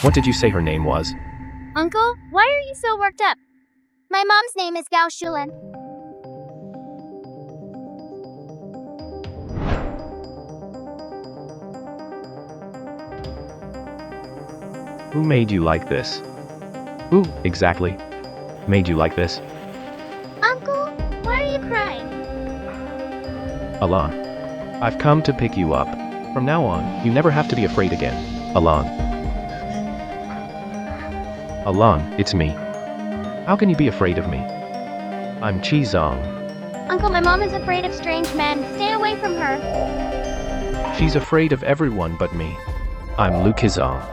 What did you say her name was? Uncle, why are you so worked up? My mom's name is Gao Shulen. Who made you like this? Who, exactly, made you like this? Uncle, why are you crying? Alan. I've come to pick you up. From now on, you never have to be afraid again. Alan. Alan, it's me. How can you be afraid of me? I'm Chizong. Uncle, my mom is afraid of strange men. Stay away from her. She's afraid of everyone but me. I'm Lu Kizong.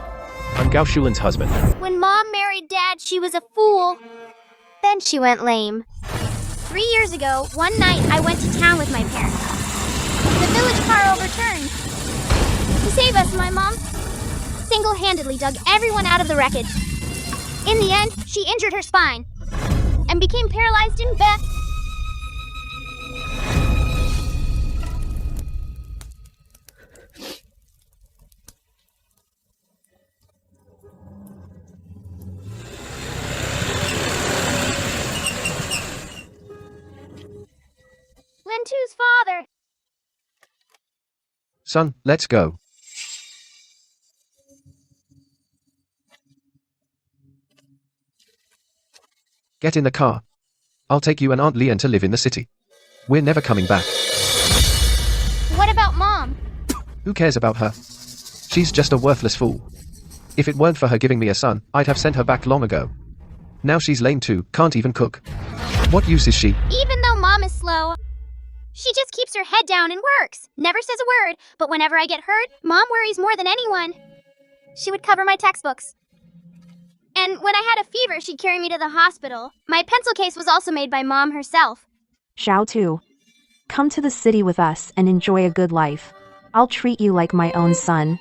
I'm Gao Shulin's husband. When Mom married Dad, she was a fool. Then she went lame. 3 years ago, one night I went to town with my parents. The village car overturned. To save us, my mom single-handedly dug everyone out of the wreckage. In the end, she injured her spine and became paralyzed in bed. Lentu's father. Son, let's go. Get in the car. I'll take you and Aunt Lian to live in the city. We're never coming back. What about Mom? Who cares about her? She's just a worthless fool. If it weren't for her giving me a son, I'd have sent her back long ago. Now she's lame too, can't even cook. What use is she? Even though Mom is slow, she just keeps her head down and works. Never says a word, but whenever I get hurt, Mom worries more than anyone. She would cover my textbooks. And when I had a fever, she'd carry me to the hospital. My pencil case was also made by Mom herself. Xiao Tu. Come to the city with us and enjoy a good life. I'll treat you like my own son.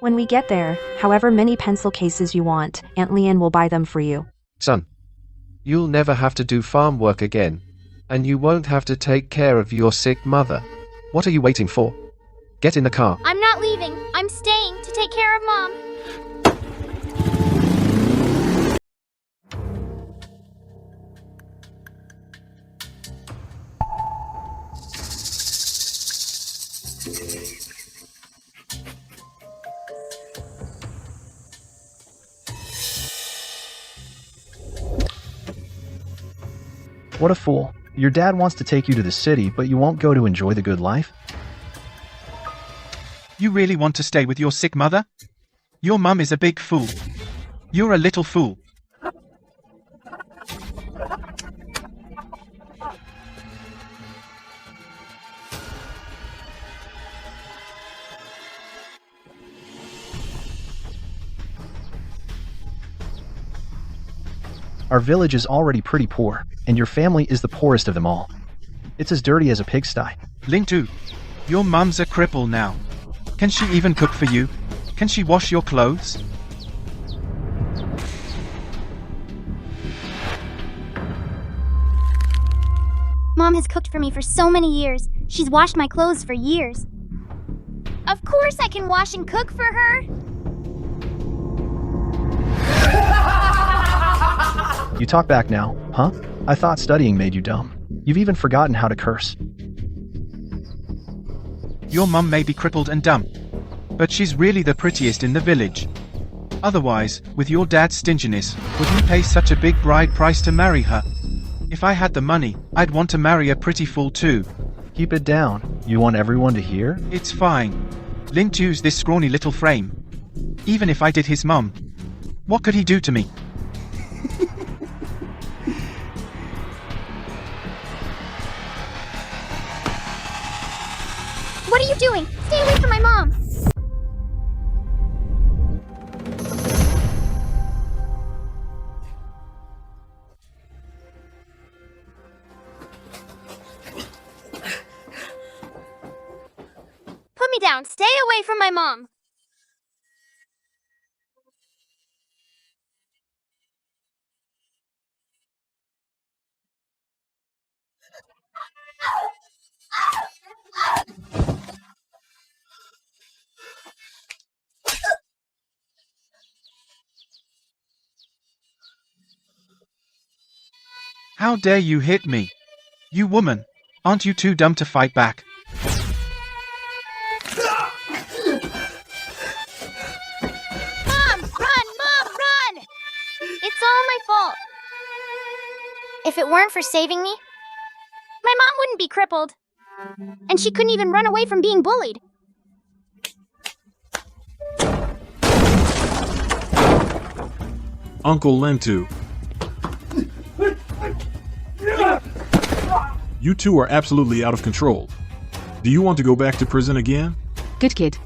When we get there, however many pencil cases you want, Aunt Lian will buy them for you. Son, you'll never have to do farm work again. And you won't have to take care of your sick mother. What are you waiting for? Get in the car. I'm not leaving. I'm staying to take care of Mom. What a fool. Your dad wants to take you to the city, but you won't go to enjoy the good life? You really want to stay with your sick mother? Your mum is a big fool. You're a little fool. Our village is already pretty poor, and your family is the poorest of them all. It's as dirty as a pigsty. Lintu, your mum's a cripple now. Can she even cook for you? Can she wash your clothes? Mom has cooked for me for so many years. She's washed my clothes for years. Of course I can wash and cook for her. You talk back now, huh? I thought studying made you dumb. You've even forgotten how to curse. Your mum may be crippled and dumb, but she's really the prettiest in the village. Otherwise, with your dad's stinginess, would he pay such a big bride price to marry her? If I had the money, I'd want to marry a pretty fool too. Keep it down. You want everyone to hear? It's fine. Lintu's this scrawny little frame. Even if I did his mum, what could he do to me? What are you doing? Stay away from my mom. Put me down. Stay away from my mom. How dare you hit me? You woman, aren't you too dumb to fight back? Mom, run! Mom, run! It's all my fault. If it weren't for saving me, my mom wouldn't be crippled. And she couldn't even run away from being bullied. Uncle Lentu. You two are absolutely out of control. Do you want to go back to prison again? Good kid.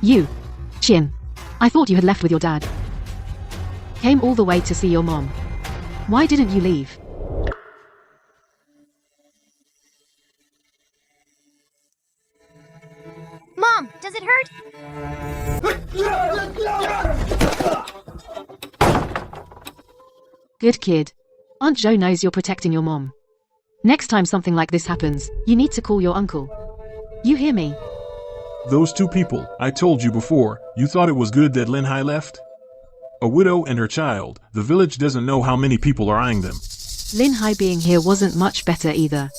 You, Chin. I thought you had left with your dad. Came all the way to see your mom. Why didn't you leave? Mom, does it hurt? Good kid. Aunt Jo knows you're protecting your mom. Next time something like this happens, you need to call your uncle. You hear me? Those two people, I told you before, you thought it was good that Lin Hai left? A widow and her child, the village doesn't know how many people are eyeing them. Lin Hai being here wasn't much better either.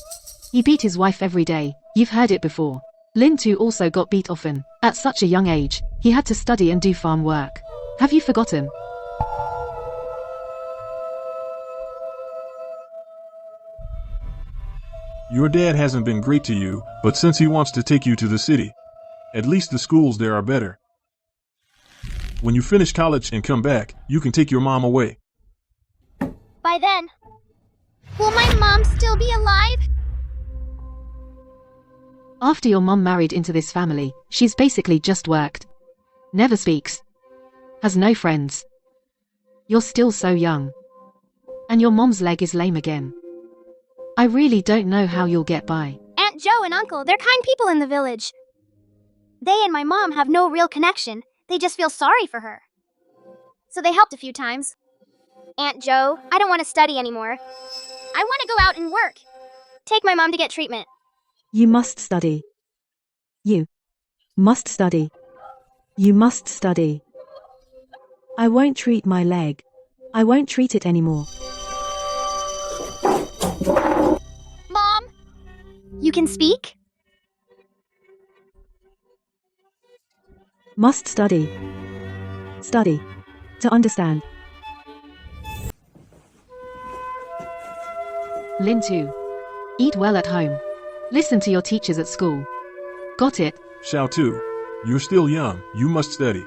He beat his wife every day, you've heard it before. Lin too also got beat often. At such a young age, he had to study and do farm work. Have you forgotten? Your dad hasn't been great to you, but since he wants to take you to the city, at least the schools there are better. When you finish college and come back, you can take your mom away. By then, will my mom still be alive? After your mom married into this family, she's basically just worked. Never speaks. Has no friends. You're still so young. And your mom's leg is lame again. I really don't know how you'll get by. Aunt Jo and Uncle, they're kind people in the village. They and my mom have no real connection. They just feel sorry for her. So they helped a few times. Aunt Jo, I don't want to study anymore. I want to go out and work. Take my mom to get treatment. You must study. You must study. You must study. I won't treat my leg. I won't treat it anymore. Mom, you can speak? Must study. Study. To understand. Lin too. Eat well at home. Listen to your teachers at school. Got it? Xiao Tu, you're still young, you must study.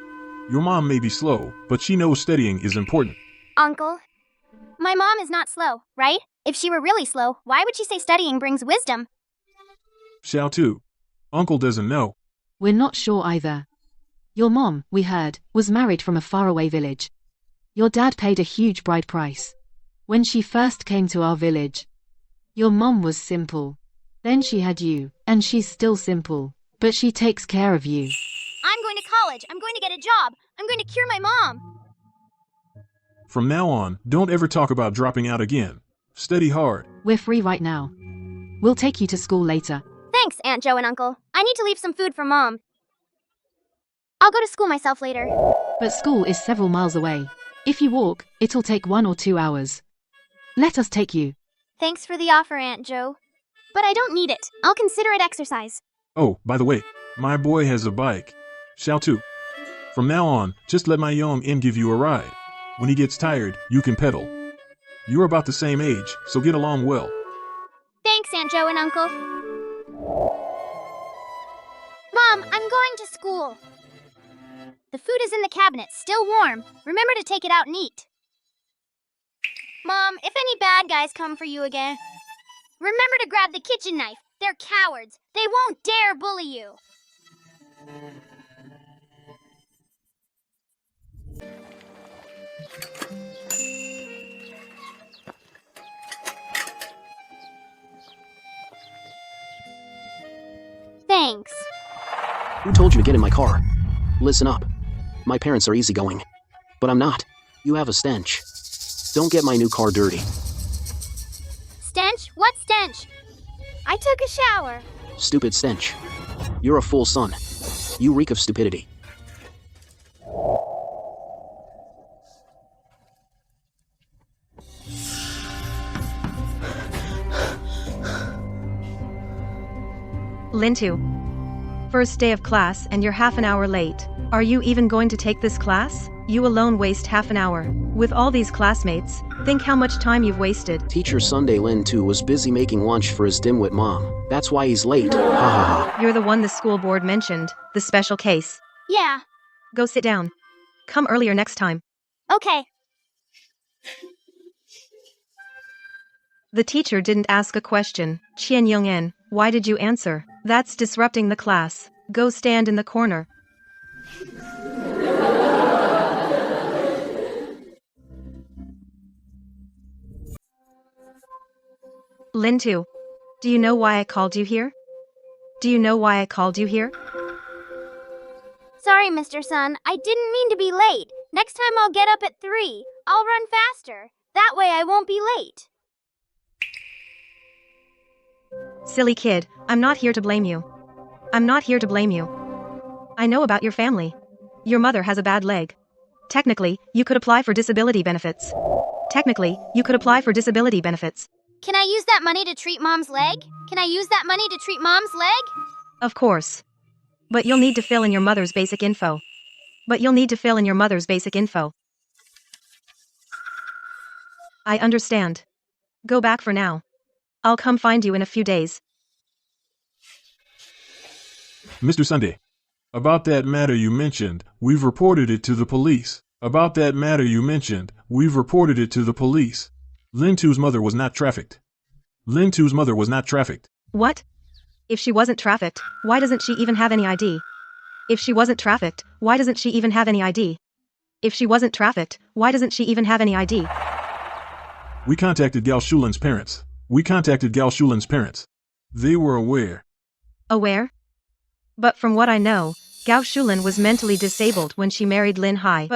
Your mom may be slow, but she knows studying is important. Uncle, my mom is not slow, right? If she were really slow, why would she say studying brings wisdom? Xiao Tu, Uncle doesn't know. We're not sure either. Your mom, we heard, was married from a faraway village. Your dad paid a huge bride price. When she first came to our village, your mom was simple. Then she had you, and she's still simple, but she takes care of you. I'm going to college. I'm going to get a job. I'm going to cure my mom. From now on, don't ever talk about dropping out again. Study hard. We're free right now. We'll take you to school later. Thanks, Aunt Jo and Uncle. I need to leave some food for Mom. I'll go to school myself later. But school is several miles away. If you walk, it'll take 1 or 2 hours. Let us take you. Thanks for the offer, Aunt Jo. But I don't need it. I'll consider it exercise. Oh, by the way, my boy has a bike. Xiao Tu. From now on, just let my young in give you a ride. When he gets tired, you can pedal. You're about the same age, so get along well. Thanks, Aunt Jo and Uncle. Mom, I'm going to school. The food is in the cabinet, still warm. Remember to take it out and eat. Mom, if any bad guys come for you again, remember to grab the kitchen knife. They're cowards. They won't dare bully you. Thanks. Who told you to get in my car? Listen up. My parents are easygoing. But I'm not. You have a stench. Don't get my new car dirty. Stench? What stench? I took a shower. Stupid stench. You're a fool son. You reek of stupidity. Lintu. First day of class and you're half an hour late. Are you even going to take this class? You alone waste half an hour. With all these classmates, think how much time you've wasted. Teacher Sunday Lin too was busy making lunch for his dimwit mom. That's why he's late. Ha ha ha. You're the one the school board mentioned, the special case. Yeah, Go sit down. Come earlier next time. okay. The teacher didn't ask a question. Qian Yong'en, why did you answer? That's disrupting the class. Go stand in the corner. Lintu, do you know why I called you here? Do you know why I called you here? Sorry, Mr. Sun. I didn't mean to be late. Next time I'll get up at 3. I'll run faster. That way I won't be late. Silly kid, I'm not here to blame you. I'm not here to blame you. I know about your family. Your mother has a bad leg. Technically, you could apply for disability benefits. Technically, you could apply for disability benefits. Can I use that money to treat Mom's leg? Can I use that money to treat Mom's leg? Of course. But you'll need to fill in your mother's basic info. I understand. Go back for now. I'll come find you in a few days. Mr. Sunday, about that matter you mentioned, we've reported it to the police. Lintu's mother was not trafficked. What? If she wasn't trafficked, why doesn't she even have any ID? If she wasn't trafficked, why doesn't she even have any ID? We contacted Gao Shulin's parents. They were aware. Aware? But from what I know, Gao Shulin was mentally disabled when she married Lin Hai.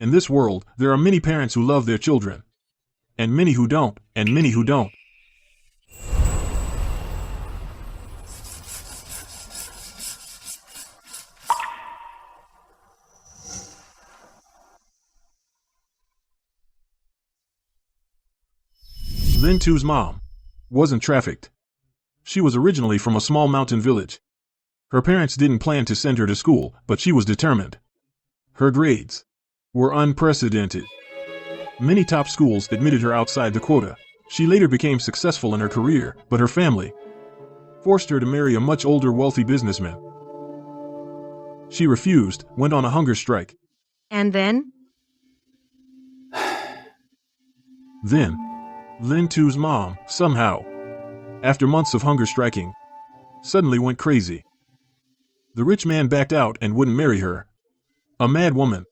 In this world, there are many parents who love their children. And many who don't. Lintu's mom wasn't trafficked. She was originally from a small mountain village. Her parents didn't plan to send her to school, but she was determined. Her grades were unprecedented. Many top schools admitted her outside the quota. She later became successful in her career, but her family forced her to marry a much older wealthy businessman. She refused, went on a hunger strike. And then? Then, Lintu's mom, somehow, after months of hunger striking, suddenly went crazy. The rich man backed out and wouldn't marry her. A mad woman.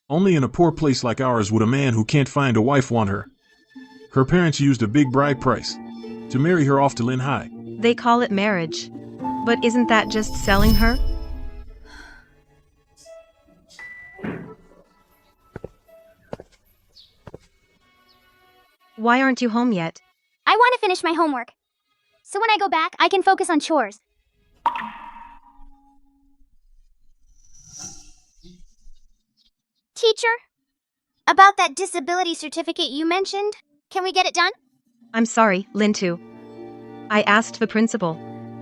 Only in a poor place like ours would a man who can't find a wife want her. Her parents used a big bride price to marry her off to Lin Hai. They call it marriage. But isn't that just selling her? Why aren't you home yet? I want to finish my homework. So when I go back, I can focus on chores. Teacher, about that disability certificate you mentioned, can we get it done? I'm sorry, Lintu. I asked the principal.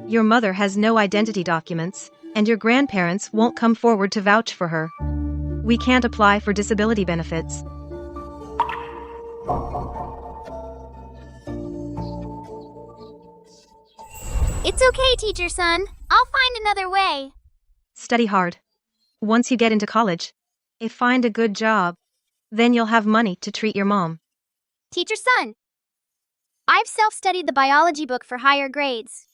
Your mother has no identity documents, and your grandparents won't come forward to vouch for her. We can't apply for disability benefits. It's okay, Teacher Son. I'll find another way. Study hard. Once you get into college, find a good job. Then you'll have money to treat your mom. Teacher Son, I've self-studied the biology book for higher grades.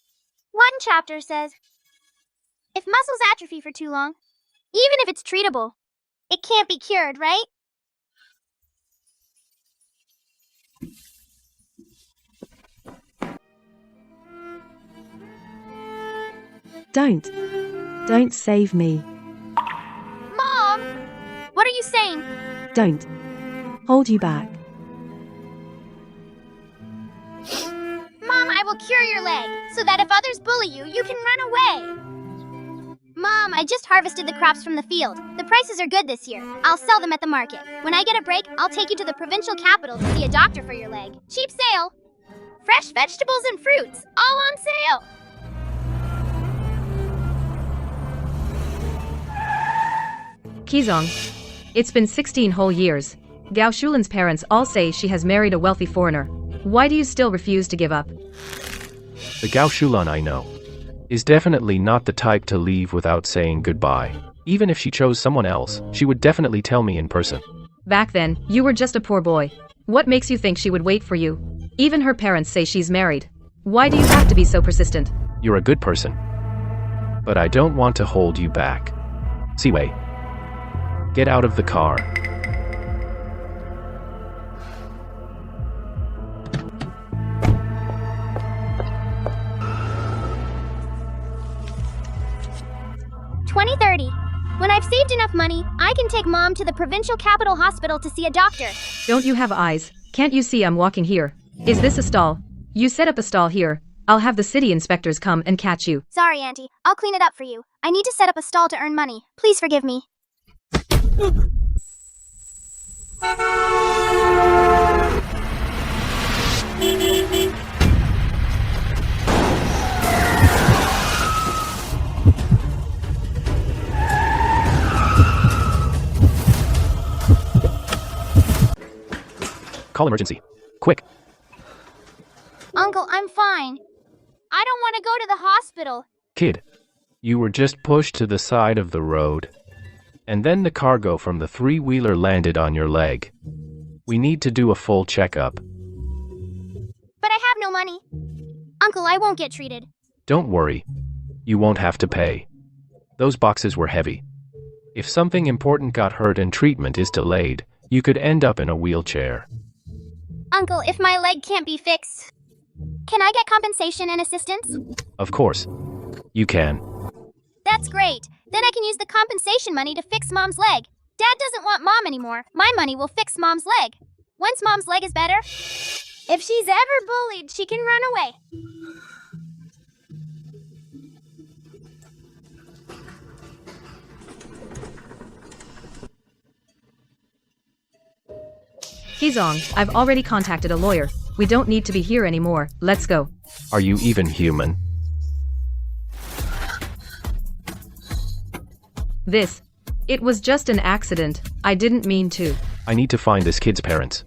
One chapter says, if muscles atrophy for too long, even if it's treatable, it can't be cured, right? Don't save me. Mom! What are you saying? Don't. Hold you back. Mom, I will cure your leg, so that if others bully you, you can run away. Mom, I just harvested the crops from the field. The prices are good this year. I'll sell them at the market. When I get a break, I'll take you to the provincial capital to see a doctor for your leg. Cheap sale. Fresh vegetables and fruits, all on sale. Kizong. It's been 16 whole years. Gao Shulin's parents all say she has married a wealthy foreigner. Why do you still refuse to give up? The Gao Shulan I know is definitely not the type to leave without saying goodbye. Even if she chose someone else, she would definitely tell me in person. Back then, you were just a poor boy. What makes you think she would wait for you? Even her parents say she's married. Why do you have to be so persistent? You're a good person. But I don't want to hold you back. Siwei, get out of the car. $20.30. When I've saved enough money, I can take Mom to the provincial capital hospital to see a doctor. Don't you have eyes? Can't you see I'm walking here? Is this a stall? You set up a stall here. I'll have the city inspectors come and catch you. Sorry, Auntie. I'll clean it up for you. I need to set up a stall to earn money. Please forgive me. Call emergency. Quick. Uncle, I'm fine. I don't want to go to the hospital. Kid, you were just pushed to the side of the road. And then the cargo from the three-wheeler landed on your leg. We need to do a full checkup. But I have no money. Uncle, I won't get treated. Don't worry. You won't have to pay. Those boxes were heavy. If something important got hurt and treatment is delayed, you could end up in a wheelchair. Uncle, if my leg can't be fixed, can I get compensation and assistance? Of course. You can. That's great. Then I can use the compensation money to fix Mom's leg. Dad doesn't want Mom anymore. My money will fix Mom's leg. Once Mom's leg is better, if she's ever bullied, she can run away. Kizong, I've already contacted a lawyer. We don't need to be here anymore. Let's go. Are you even human? It was just an accident. I didn't mean to. I need to find this kid's parents.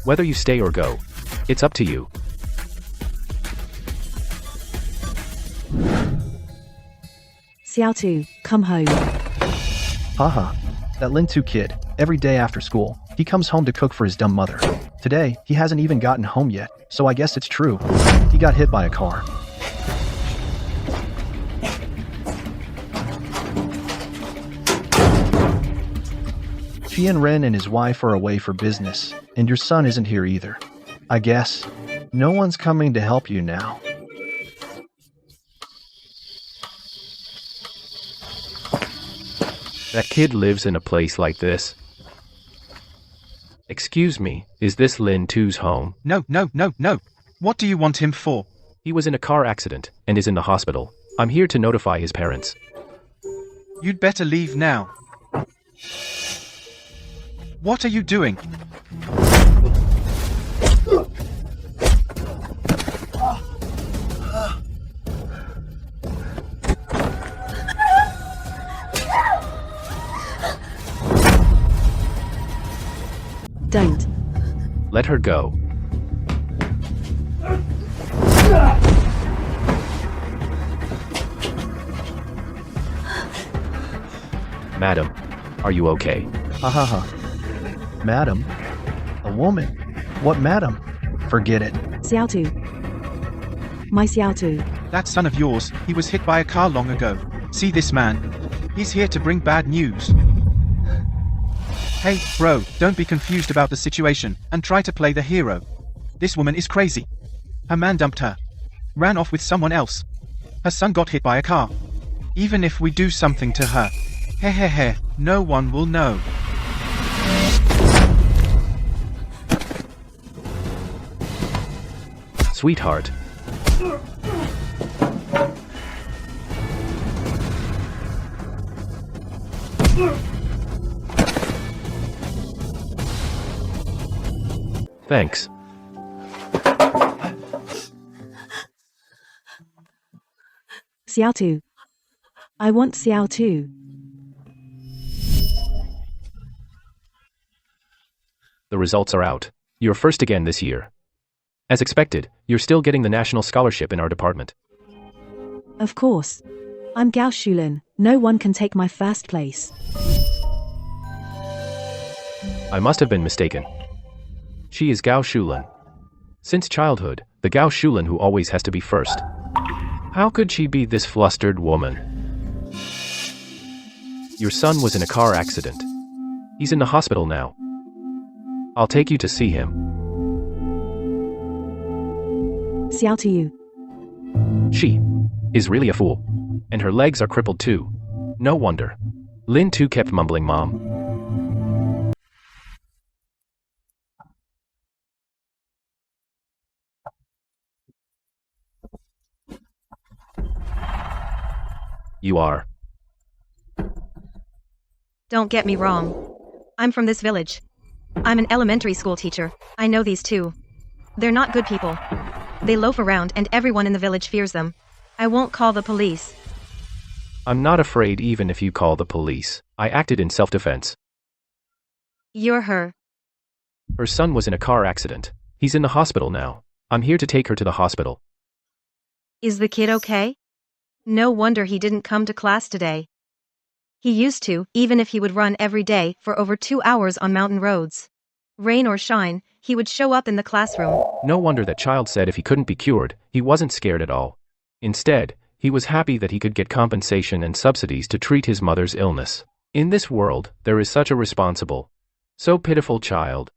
Whether you stay or go, it's up to you. Xiao Tu, come home. Haha, that Lin Tu kid, every day after school, he comes home to cook for his dumb mother. Today, he hasn't even gotten home yet, so I guess it's true. He got hit by a car. Qian Ren and his wife are away for business, and your son isn't here either. I guess no one's coming to help you now. That kid lives in a place like this. Excuse me, is this Lin Tu's home? No. What do you want him for? He was in a car accident and is in the hospital. I'm here to notify his parents. You'd better leave now. What are you doing? Don't. Let her go. Madam, are you okay? Ha ha ha. Madam? A woman? What madam? Forget it. Xiao Tu. My Xiao Tu. That son of yours, he was hit by a car long ago. See this man? He's here to bring bad news. Hey, bro, don't be confused about the situation, and try to play the hero. This woman is crazy. Her man dumped her. Ran off with someone else. Her son got hit by a car. Even if we do something to her, no one will know. Sweetheart. Thanks. Xiao Tu. I want Xiao Tu. The results are out. You're first again this year. As expected, you're still getting the national scholarship in our department. Of course. I'm Gao Shulin. No one can take my first place. I must have been mistaken. She is Gao Shulin. Since childhood, the Gao Shulin who always has to be first. How could she be this flustered woman? Your son was in a car accident. He's in the hospital now. I'll take you to see him. Xiao Tu. She is really a fool. And her legs are crippled too. No wonder. Lin too kept mumbling Mom. You are. Don't get me wrong. I'm from this village. I'm an elementary school teacher. I know these two. They're not good people. They loaf around and everyone in the village fears them. I won't call the police. I'm not afraid even if you call the police. I acted in self-defense. You're her. Her son was in a car accident. He's in the hospital now. I'm here to take her to the hospital. Is the kid okay? No wonder he didn't come to class today. He used to, even if he would run every day for over 2 hours on mountain roads. Rain or shine, he would show up in the classroom. No wonder that child said if he couldn't be cured, he wasn't scared at all. Instead, he was happy that he could get compensation and subsidies to treat his mother's illness. In this world, there is such a responsible, so pitiful child.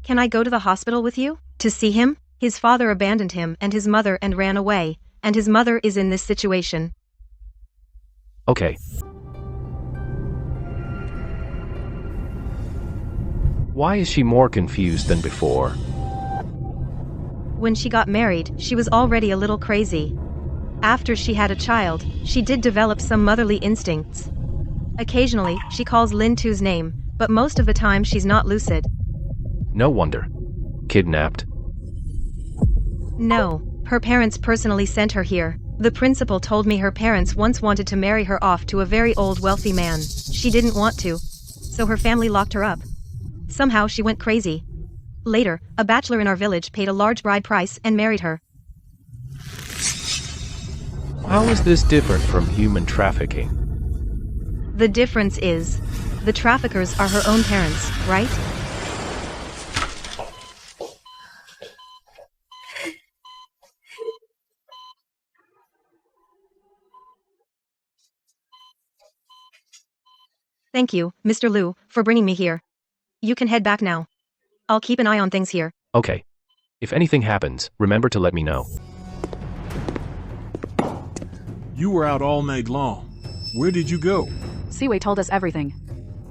Can I go to the hospital with you? To see him? His father abandoned him and his mother and ran away, and his mother is in this situation. Okay. Why is she more confused than before? When she got married, she was already a little crazy. After she had a child, she did develop some motherly instincts. Occasionally, she calls Lin Tu's name, but most of the time she's not lucid. No wonder. Kidnapped? No, her parents personally sent her here. The principal told me her parents once wanted to marry her off to a very old wealthy man. She didn't want to, so her family locked her up. Somehow she went crazy. Later, a bachelor in our village paid a large bride price and married her. How is this different from human trafficking? The difference is, the traffickers are her own parents, right? Thank you, Mr. Liu, for bringing me here. You can head back now. I'll keep an eye on things here. Okay. If anything happens, remember to let me know. You were out all night long. Where did you go? Siwei told us everything.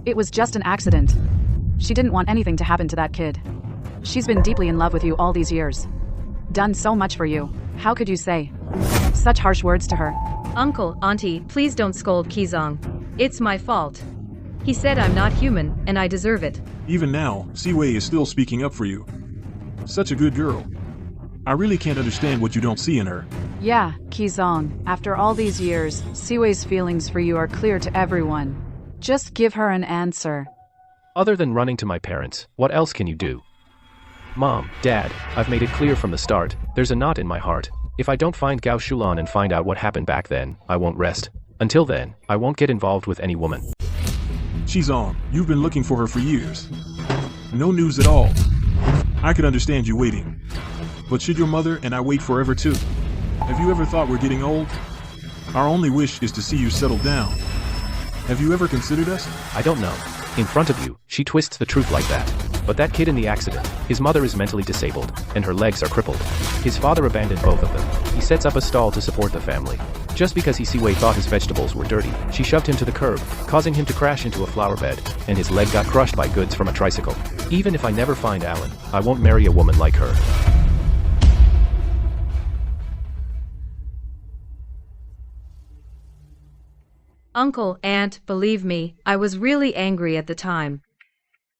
It was just an accident. She didn't want anything to happen to that kid. She's been deeply in love with you all these years. Done so much for you. How could you say such harsh words to her? Uncle, Auntie, please don't scold Kizong. It's my fault. He said I'm not human, and I deserve it. Even now, Siwei is still speaking up for you. Such a good girl. I really can't understand what you don't see in her. Yeah, Kizong, after all these years, Siwei's feelings for you are clear to everyone. Just give her an answer. Other than running to my parents, what else can you do? Mom, Dad, I've made it clear from the start, there's a knot in my heart. If I don't find Gao Shulan and find out what happened back then, I won't rest. Until then, I won't get involved with any woman. She's on. You've been looking for her for years. No news at all. I could understand you waiting. But should your mother and I wait forever too? Have you ever thought we're getting old? Our only wish is to see you settle down. Have you ever considered us? I don't know. In front of you, she twists the truth like that. But that kid in the accident, his mother is mentally disabled, and her legs are crippled. His father abandoned both of them. He sets up a stall to support the family. Just because Siwei thought his vegetables were dirty, she shoved him to the curb, causing him to crash into a flower bed, and his leg got crushed by goods from a tricycle. Even if I never find Alan, I won't marry a woman like her. Uncle, Aunt, believe me, I was really angry at the time.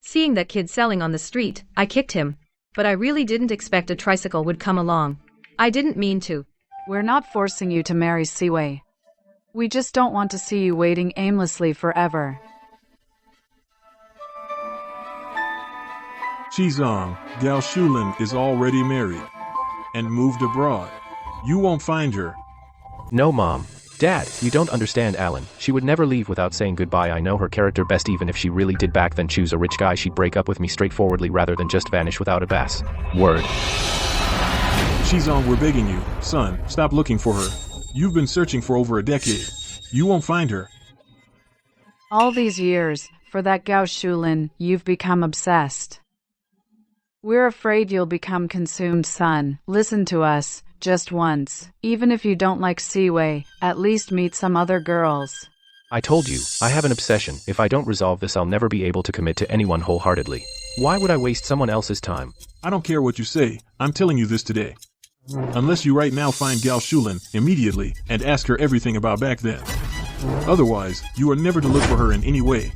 Seeing that kid selling on the street, I kicked him. But I really didn't expect a tricycle would come along. I didn't mean to. We're not forcing you to marry Siwei. We just don't want to see you waiting aimlessly forever. Chizong, Gao Shulin is already married and moved abroad. You won't find her. No, Mom. Dad, you don't understand Alan. She would never leave without saying goodbye. I know her character best. Even if she really did back then choose a rich guy, she'd break up with me straightforwardly rather than just vanish without a bass. Word. Chizong, we're begging you. Son, stop looking for her. You've been searching for over a decade. You won't find her. All these years, for that Gao Shulin, you've become obsessed. We're afraid you'll become consumed, son. Listen to us, just once. Even if you don't like Siwei, at least meet some other girls. I told you, I have an obsession. If I don't resolve this, I'll never be able to commit to anyone wholeheartedly. Why would I waste someone else's time? I don't care what you say. I'm telling you this today. Unless you right now find Gao Shulin immediately and ask her everything about back then. Otherwise, you are never to look for her in any way.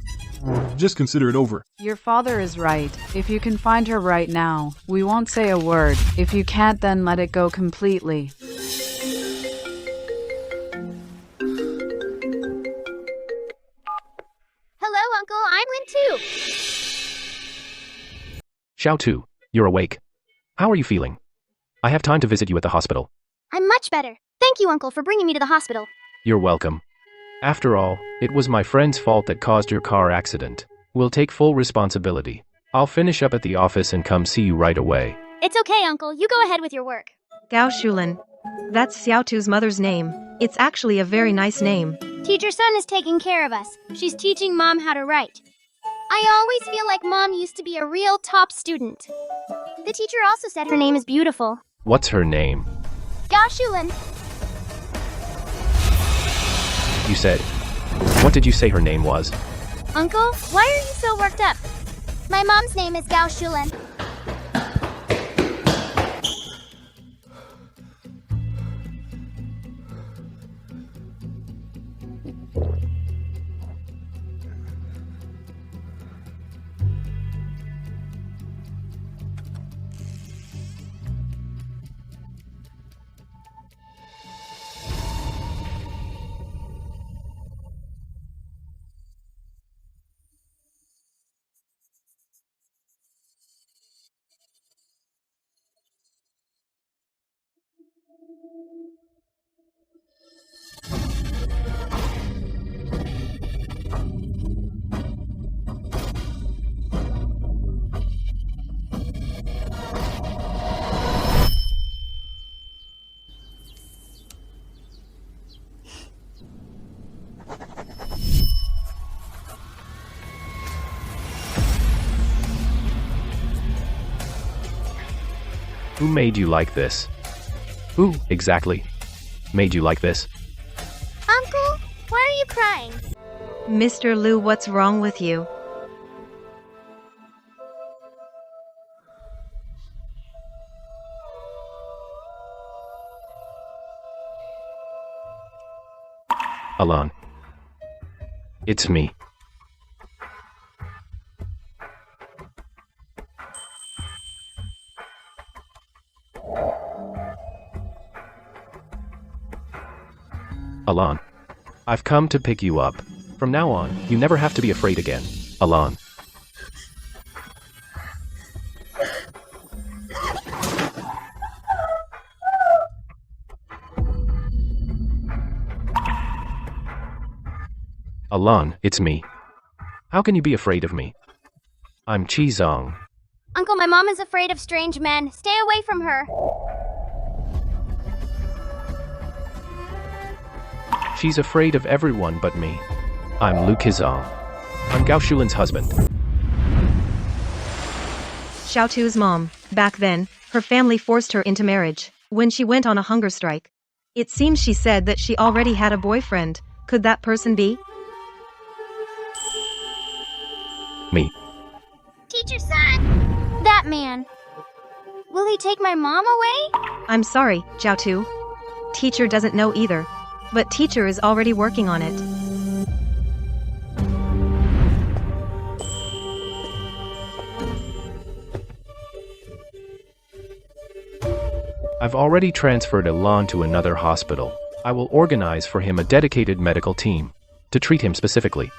Just consider it over. Your father is right. If you can find her right now, we won't say a word. If you can't, then let it go completely. Hello, Uncle. I'm Lin too. Xiao Tu, you're awake. How are you feeling? I have time to visit you at the hospital. I'm much better. Thank you, Uncle, for bringing me to the hospital. You're welcome. After all, it was my friend's fault that caused your car accident. We'll take full responsibility. I'll finish up at the office and come see you right away. It's okay, Uncle. You go ahead with your work. Gao Shulin. That's Xiaotu's mother's name. It's actually a very nice name. Teacher Sun is taking care of us. She's teaching Mom how to write. I always feel like Mom used to be a real top student. The teacher also said her name is beautiful. What's her name? Gao Shulin. You said. What did you say her name was? Uncle, why are you so worked up? My mom's name is Gao Shulin. Who made you like this? Who, exactly, made you like this? Uncle, why are you crying? Mr. Liu, what's wrong with you? Alan. It's me. Alan. I've come to pick you up. From now on, you never have to be afraid again, Alan. Alan, it's me. How can you be afraid of me? I'm Chizong. Uncle, my mom is afraid of strange men. Stay away from her. She's afraid of everyone but me. I'm Lu Kizong. I'm Gao Shulin's husband. Xiaotu's mom. Back then, her family forced her into marriage when she went on a hunger strike. It seems she said that she already had a boyfriend. Could that person be? Me. Teacher Sun! That man. Will he take my mom away? I'm sorry, Xiaotu. Teacher doesn't know either. But teacher is already working on it. I've already transferred Elan to another hospital. I will organize for him a dedicated medical team to treat him specifically.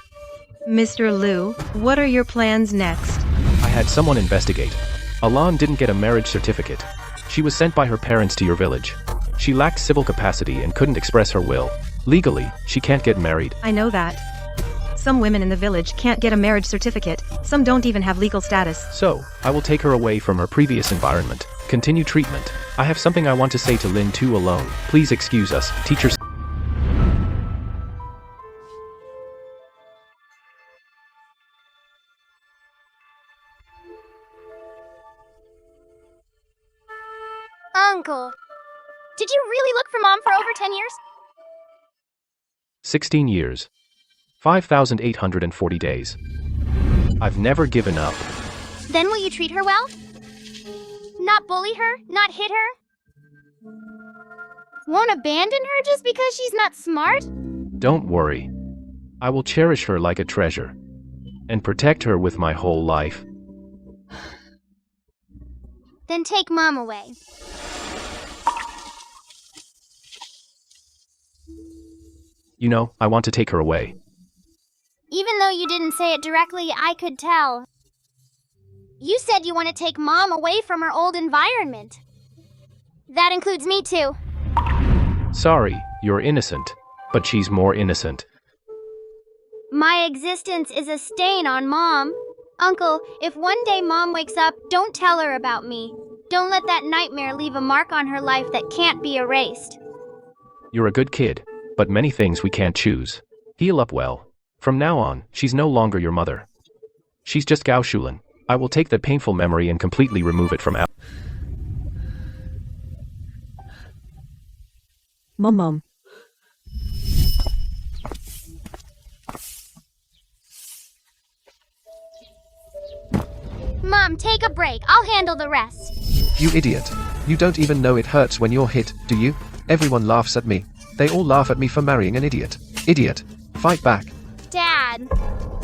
Mr. Liu, what are your plans next? I had someone investigate. Elan didn't get a marriage certificate. She was sent by her parents to your village. She lacked civil capacity and couldn't express her will. Legally, she can't get married. I know that. Some women in the village can't get a marriage certificate, some don't even have legal status. So, I will take her away from her previous environment. Continue treatment. I have something I want to say to Lin Tu alone. Please excuse us, teachers. Uncle, did you really look for Mom for over 10 years? 16 years. 5,840 days. I've never given up. Then will you treat her well? Not bully her? Not hit her? Won't abandon her just because she's not smart? Don't worry. I will cherish her like a treasure and protect her with my whole life. Then take Mom away. You know, I want to take her away. Even though you didn't say it directly, I could tell. You said you want to take Mom away from her old environment. That includes me too. Sorry, you're innocent, but she's more innocent. My existence is a stain on Mom. Uncle, if one day Mom wakes up, don't tell her about me. Don't let that nightmare leave a mark on her life that can't be erased. You're a good kid, but many things we can't choose. Heal up well. From now on, she's no longer your mother. She's just Gao Shulin. I will take the painful memory and completely remove it from our... Mom. Mom, take a break. I'll handle the rest. You idiot. You don't even know it hurts when you're hit, do you? Everyone laughs at me. They all laugh at me for marrying an idiot. Idiot. Fight back. Dad,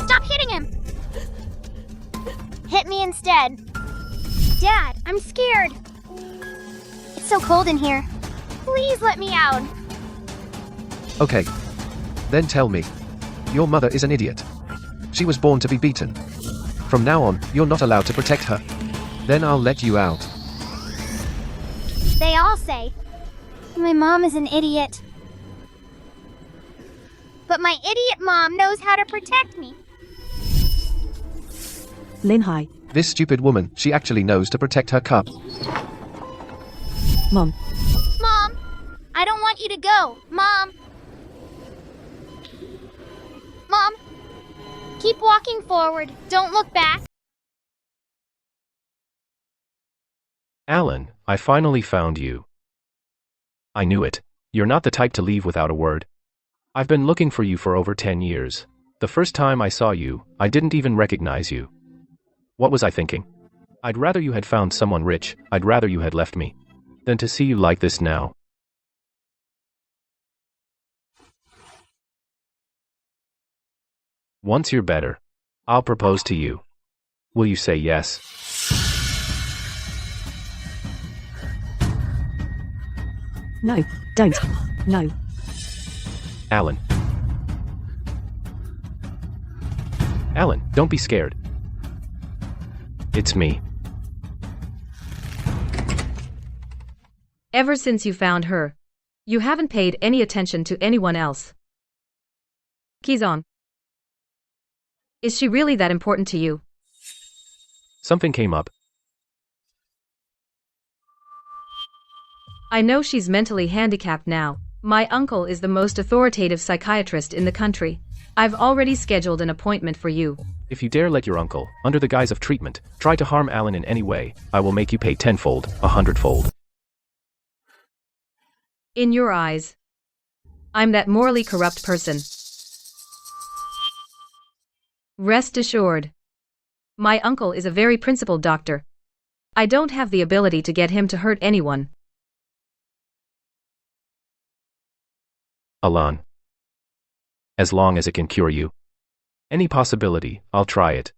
stop hitting him. Hit me instead. Dad, I'm scared. It's so cold in here. Please let me out. Okay. Then tell me. Your mother is an idiot. She was born to be beaten. From now on, you're not allowed to protect her. Then I'll let you out. They all say, my mom is an idiot. But my idiot mom knows how to protect me. Lin Hai. This stupid woman, she actually knows to protect her cub. Mom. Mom, I don't want you to go. Mom. Mom, keep walking forward. Don't look back. Alan, I finally found you. I knew it. You're not the type to leave without a word. I've been looking for you for over 10 years. The first time I saw you, I didn't even recognize you. What was I thinking? I'd rather you had found someone rich, I'd rather you had left me, than to see you like this now. Once you're better, I'll propose to you. Will you say yes? No, don't. No. Alan. Alan, don't be scared. It's me. Ever since you found her, you haven't paid any attention to anyone else. Kizon. Is she really that important to you? Something came up. I know she's mentally handicapped now. My uncle is the most authoritative psychiatrist in the country. I've already scheduled an appointment for you. If you dare let your uncle, under the guise of treatment, try to harm Alan in any way, I will make you pay 10-fold, 100-fold. In your eyes, I'm that morally corrupt person. Rest assured, my uncle is a very principled doctor. I don't have the ability to get him to hurt anyone. Alan. As long as it can cure you. Any possibility, I'll try it.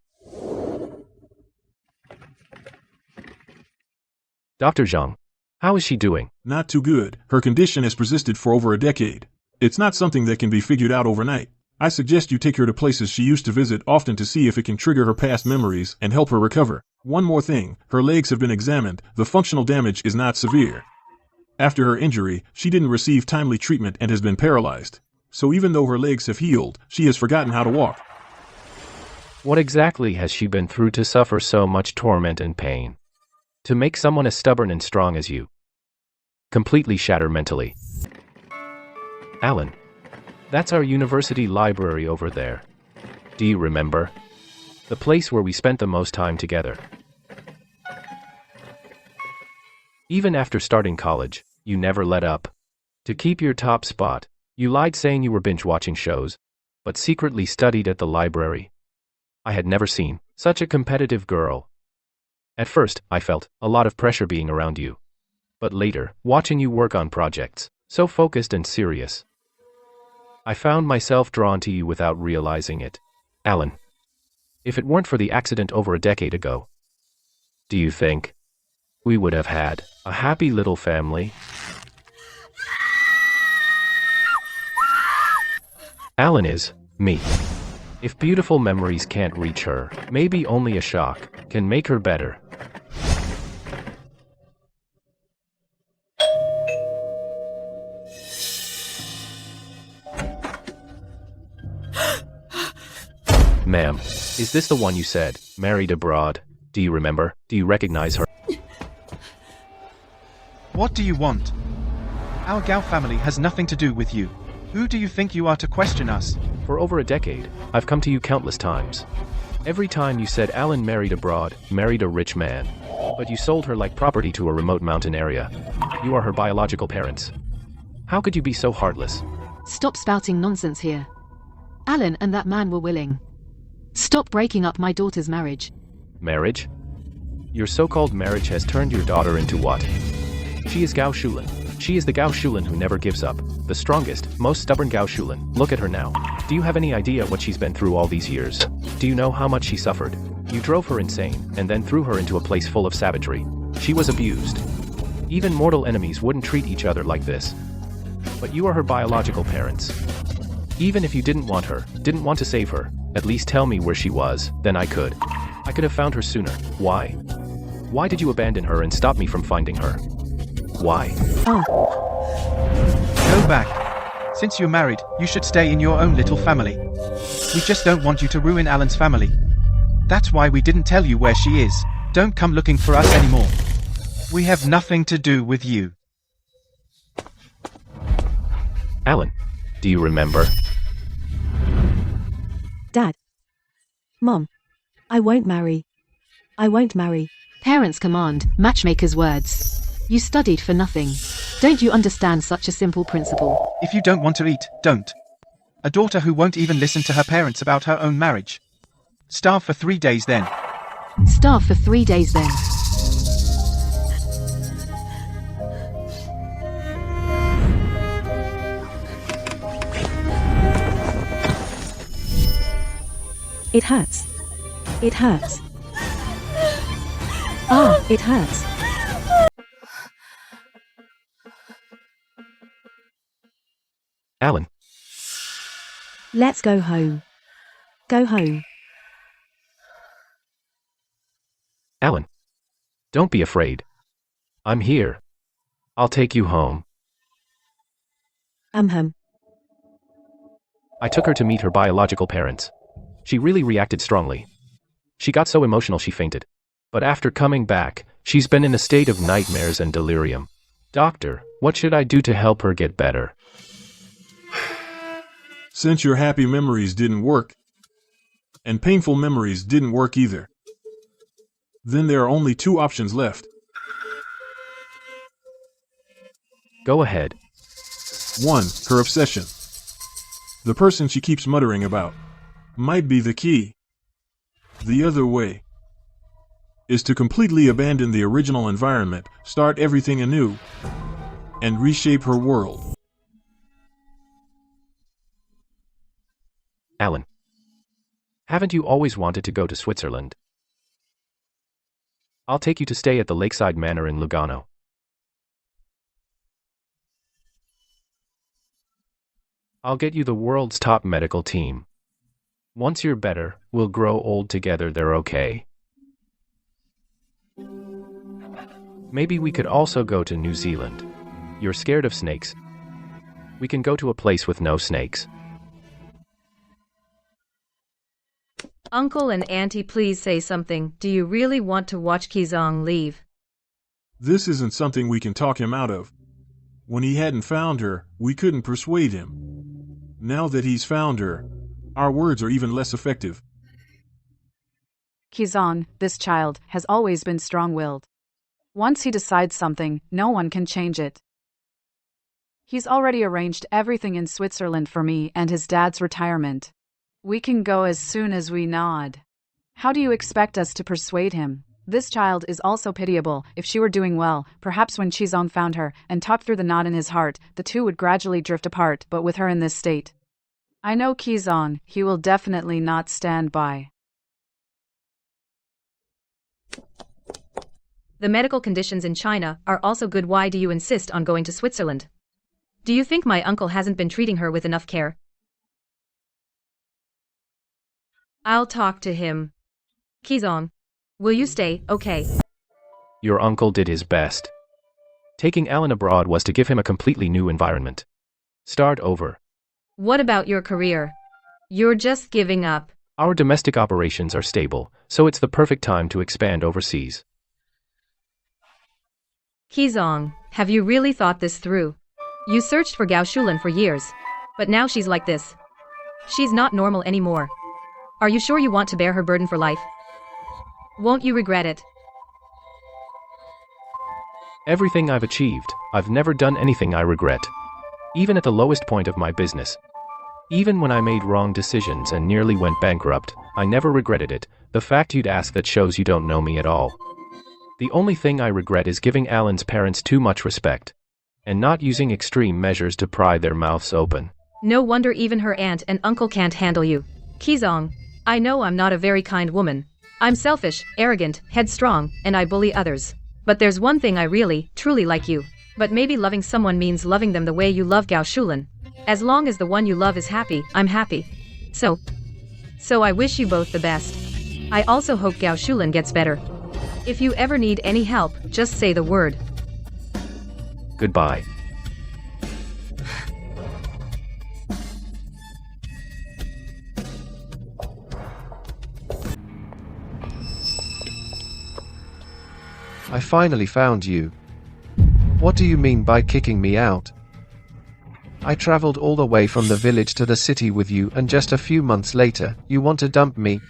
Dr. Zhang. How is she doing? Not too good. Her condition has persisted for over a decade. It's not something that can be figured out overnight. I suggest you take her to places she used to visit often to see if it can trigger her past memories and help her recover. One more thing, her legs have been examined. The functional damage is not severe. After her injury, she didn't receive timely treatment and has been paralyzed. So even though her legs have healed, she has forgotten how to walk. What exactly has she been through to suffer so much torment and pain? To make someone as stubborn and strong as you completely shatter mentally. Alan, that's our university library over there. Do you remember? The place where we spent the most time together. Even after starting college, you never let up. To keep your top spot, you lied saying you were binge-watching shows, but secretly studied at the library. I had never seen such a competitive girl. At first, I felt a lot of pressure being around you. But later, watching you work on projects, so focused and serious, I found myself drawn to you without realizing it. Alan, if it weren't for the accident over a decade ago, do you think we would have had a happy little family? Alan is me. If beautiful memories can't reach her, maybe only a shock can make her better. Ma'am, is this the one you said, married abroad? Do you remember? Do you recognize her? What do you want? Our Gao family has nothing to do with you. Who do you think you are to question us? For over a decade, I've come to you countless times. Every time you said Alan married abroad, married a rich man. But you sold her like property to a remote mountain area. You are her biological parents. How could you be so heartless? Stop spouting nonsense here. Alan and that man were willing. Stop breaking up my daughter's marriage. Marriage? Your so-called marriage has turned your daughter into what? She is Gao Shulin. She is the Gao Shulin who never gives up. The strongest, most stubborn Gao Shulin. Look at her now. Do you have any idea what she's been through all these years? Do you know how much she suffered? You drove her insane, and then threw her into a place full of savagery. She was abused. Even mortal enemies wouldn't treat each other like this. But you are her biological parents. Even if you didn't want her, didn't want to save her, at least tell me where she was, then I could. I could have found her sooner. Why? Why did you abandon her and stop me from finding her? Why? Go back. Since you're married, you should stay in your own little family. We just don't want you to ruin Alan's family. That's why we didn't tell you where she is. Don't come looking for us anymore. We have nothing to do with you. Alan, do you remember? Dad. Mom. I won't marry. I won't marry. Parents' command, matchmaker's words. You studied for nothing. Don't you understand such a simple principle? If you don't want to eat, don't. A daughter who won't even listen to her parents about her own marriage. Starve for 3 days then. Starve for 3 days then. It hurts. It hurts. Ah, it hurts. Alan. Let's go home. Go home. Alan. Don't be afraid. I'm here. I'll take you home. I took her to meet her biological parents. She really reacted strongly. She got so emotional she fainted. But after coming back, she's been in a state of nightmares and delirium. Doctor, what should I do to help her get better? Since your happy memories didn't work, and painful memories didn't work either, then there are only 2 options left. Go ahead. 1. Her obsession. The person she keeps muttering about might be the key. The other way is to completely abandon the original environment, start everything anew, and reshape her world. Alan. Haven't you always wanted to go to Switzerland? I'll take you to stay at the Lakeside Manor in Lugano. I'll get you the world's top medical team. Once you're better, we'll grow old together. They're okay. Maybe we could also go to New Zealand. You're scared of snakes? We can go to a place with no snakes. Uncle and Auntie, please say something. Do you really want to watch Kizong leave? This isn't something we can talk him out of. When he hadn't found her, we couldn't persuade him. Now that he's found her, our words are even less effective. Kizong, this child, has always been strong-willed. Once he decides something, no one can change it. He's already arranged everything in Switzerland for me and his dad's retirement. We can go as soon as we nod. How do you expect us to persuade him? This child is also pitiable. If she were doing well, perhaps when Kizong found her and talked through the knot in his heart, the two would gradually drift apart, but with her in this state. I know Kizong, he will definitely not stand by. The medical conditions in China are also good. Why do you insist on going to Switzerland? Do you think my uncle hasn't been treating her with enough care? I'll talk to him. Kizong, will you stay, okay? Your uncle did his best. Taking Alan abroad was to give him a completely new environment. Start over. What about your career? You're just giving up. Our domestic operations are stable, so it's the perfect time to expand overseas. Kizong, have you really thought this through? You searched for Gao Shulin for years, but now she's like this. She's not normal anymore. Are you sure you want to bear her burden for life? Won't you regret it? Everything I've achieved, I've never done anything I regret. Even at the lowest point of my business. Even when I made wrong decisions and nearly went bankrupt, I never regretted it. The fact you'd ask that shows you don't know me at all. The only thing I regret is giving Alan's parents too much respect. And not using extreme measures to pry their mouths open. No wonder even her aunt and uncle can't handle you. Kizong, I know I'm not a very kind woman. I'm selfish, arrogant, headstrong, and I bully others. But there's one thing I really, truly like you. But maybe loving someone means loving them the way you love Gao Shulin. As long as the one you love is happy, I'm happy. So I wish you both the best. I also hope Gao Shulin gets better. If you ever need any help, just say the word. Goodbye. I finally found you. What do you mean by kicking me out? I traveled all the way from the village to the city with you, and just a few months later, you want to dump me?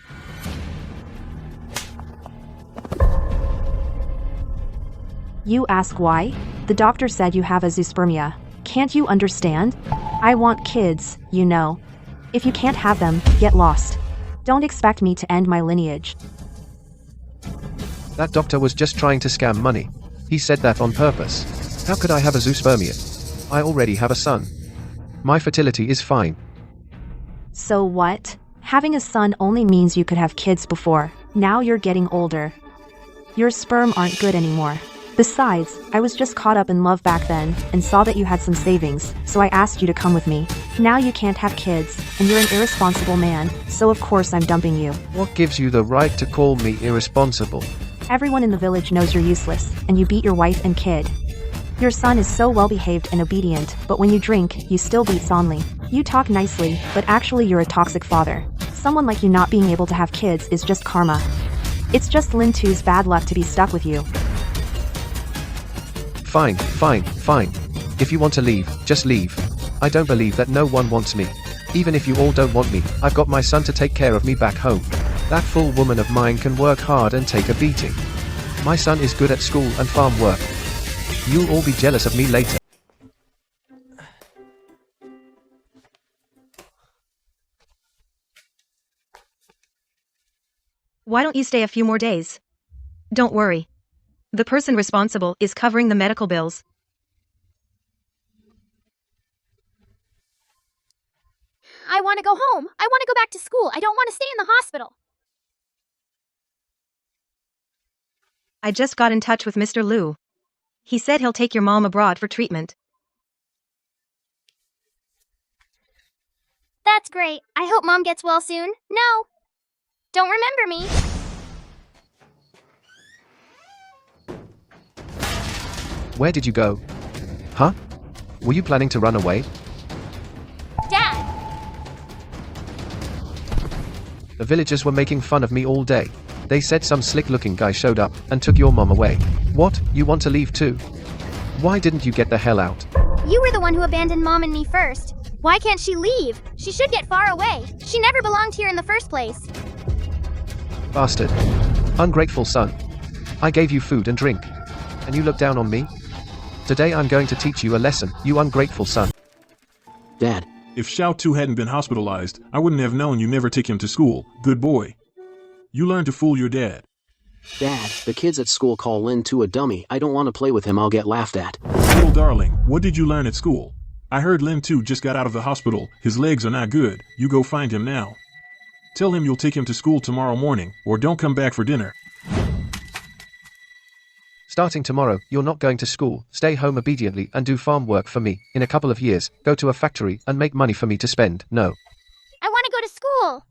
You ask why? The doctor said you have azoospermia. Can't you understand? I want kids, you know. If you can't have them, get lost. Don't expect me to end my lineage. That doctor was just trying to scam money. He said that on purpose. How could I have azoospermia? I already have a son. My fertility is fine. So what? Having a son only means you could have kids before. Now you're getting older. Your sperm aren't good anymore. Besides, I was just caught up in love back then, and saw that you had some savings, so I asked you to come with me. Now you can't have kids, and you're an irresponsible man, so of course I'm dumping you. What gives you the right to call me irresponsible? Everyone in the village knows you're useless, and you beat your wife and kid. Your son is so well-behaved and obedient, but when you drink, you still beat Sonli. You talk nicely, but actually you're a toxic father. Someone like you not being able to have kids is just karma. It's just Lin Tu's bad luck to be stuck with you. Fine. If you want to leave, just leave. I don't believe that no one wants me. Even if you all don't want me, I've got my son to take care of me back home. That fool woman of mine can work hard and take a beating. My son is good at school and farm work. You'll all be jealous of me later. Why don't you stay a few more days? Don't worry. The person responsible is covering the medical bills. I want to go home. I want to go back to school. I don't want to stay in the hospital. I just got in touch with Mr. Liu. He said he'll take your mom abroad for treatment. That's great. I hope Mom gets well soon. No. Don't remember me. Where did you go? Huh? Were you planning to run away? Dad. The villagers were making fun of me all day. They said some slick-looking guy showed up and took your mom away. What? You want to leave too? Why didn't you get the hell out? You were the one who abandoned Mom and me first. Why can't she leave? She should get far away. She never belonged here in the first place. Bastard. Ungrateful son. I gave you food and drink. And you look down on me? Today I'm going to teach you a lesson, you ungrateful son. Dad, If Xiao Tu hadn't been hospitalized, I wouldn't have known you never take him to school. Good boy. You learned to fool your dad. Dad, the kids at school call Lin Tu a dummy. I don't want to play with him, I'll get laughed at. Little darling, what did you learn at school? I heard Lin Tu just got out of the hospital. His legs are not good. You go find him now. Tell him you'll take him to school tomorrow morning, or don't come back for dinner. Starting tomorrow, you're not going to school, stay home obediently and do farm work for me. In a couple of years, go to a factory and make money for me to spend. No. I want to go to school.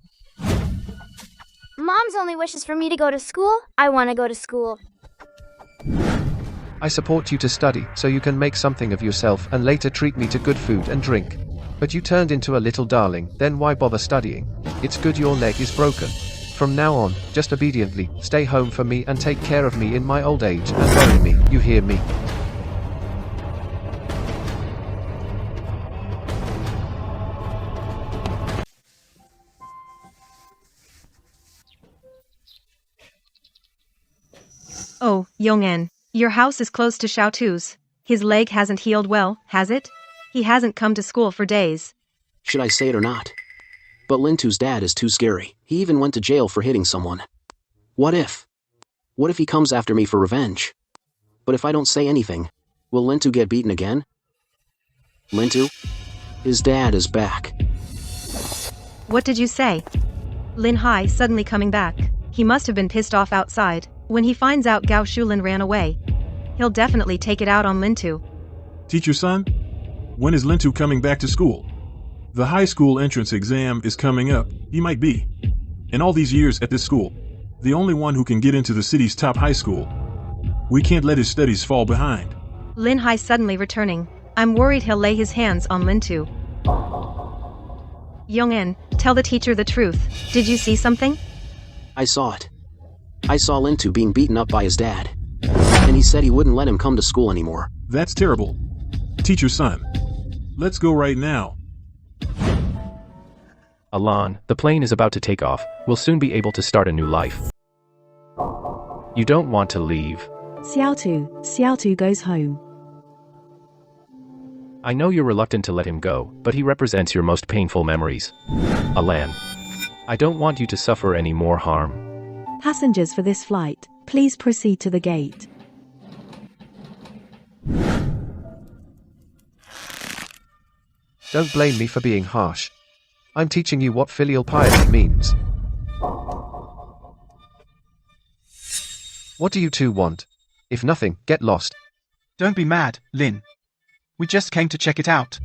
Mom's only wishes for me to go to school. I want to go to school. I support you to study, so you can make something of yourself and later treat me to good food and drink. But you turned into a little darling, then why bother studying? It's good your leg is broken. From now on, just obediently, stay home for me and take care of me in my old age and bury me, you hear me? Oh, Yong'an, your house is close to Xiao Tu's. His leg hasn't healed well, has it? He hasn't come to school for days. Should I say it or not? But Lin Tu's dad is too scary. He even went to jail for hitting someone. What if? What if he comes after me for revenge? But if I don't say anything, will Lin Tu get beaten again? Lin Tu? His dad is back. What did you say? Lin Hai suddenly coming back. He must have been pissed off outside. When he finds out Gao Shulin ran away, he'll definitely take it out on Lin Tu. Teacher son, when is Lin Tu coming back to school? The high school entrance exam is coming up. He might be, in all these years at this school, the only one who can get into the city's top high school. We can't let his studies fall behind. Lin Hai suddenly returning. I'm worried he'll lay his hands on Lin Tu. Yong'an, tell the teacher the truth. Did you see something? I saw it. I saw Lin Tu being beaten up by his dad. And he said he wouldn't let him come to school anymore. That's terrible. Teacher son, let's go right now. Alan, the plane is about to take off. We'll soon be able to start a new life. You don't want to leave. Xiao Tu goes home. I know you're reluctant to let him go, but he represents your most painful memories. Alan, I don't want you to suffer any more harm. Passengers for this flight, please proceed to the gate. Don't blame me for being harsh. I'm teaching you what filial piety means. What do you two want? If nothing, get lost. Don't be mad, Lin. We just came to check it out.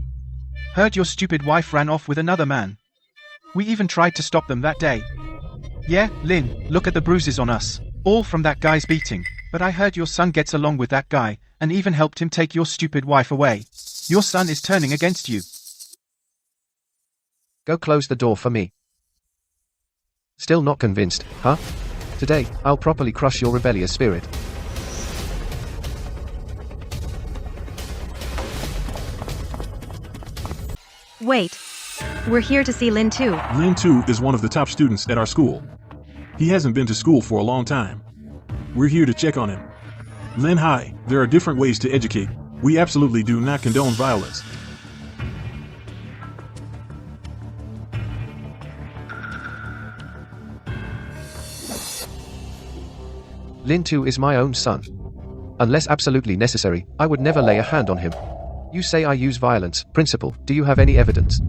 Heard your stupid wife ran off with another man. We even tried to stop them that day. Yeah, Lin, look at the bruises on us. All from that guy's beating. But I heard your son gets along with that guy, and even helped him take your stupid wife away. Your son is turning against you. Go close the door for me. Still not convinced, huh? Today, I'll properly crush your rebellious spirit. Wait. We're here to see Lin Tu. Lin Tu is one of the top students at our school. He hasn't been to school for a long time. We're here to check on him. Lin Hai, there are different ways to educate. We absolutely do not condone violence. Lin Tu is my own son. Unless absolutely necessary, I would never lay a hand on him. You say I use violence. Principal, do you have any evidence?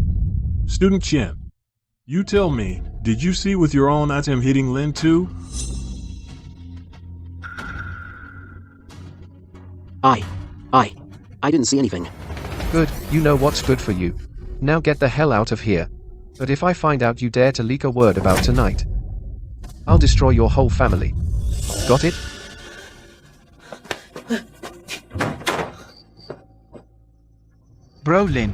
Student Chen, you tell me, did you see with your own eyes him hitting Lin Tu? I didn't see anything. Good, you know what's good for you. Now get the hell out of here. But if I find out you dare to leak a word about tonight, I'll destroy your whole family. Got it? Bro, Lin.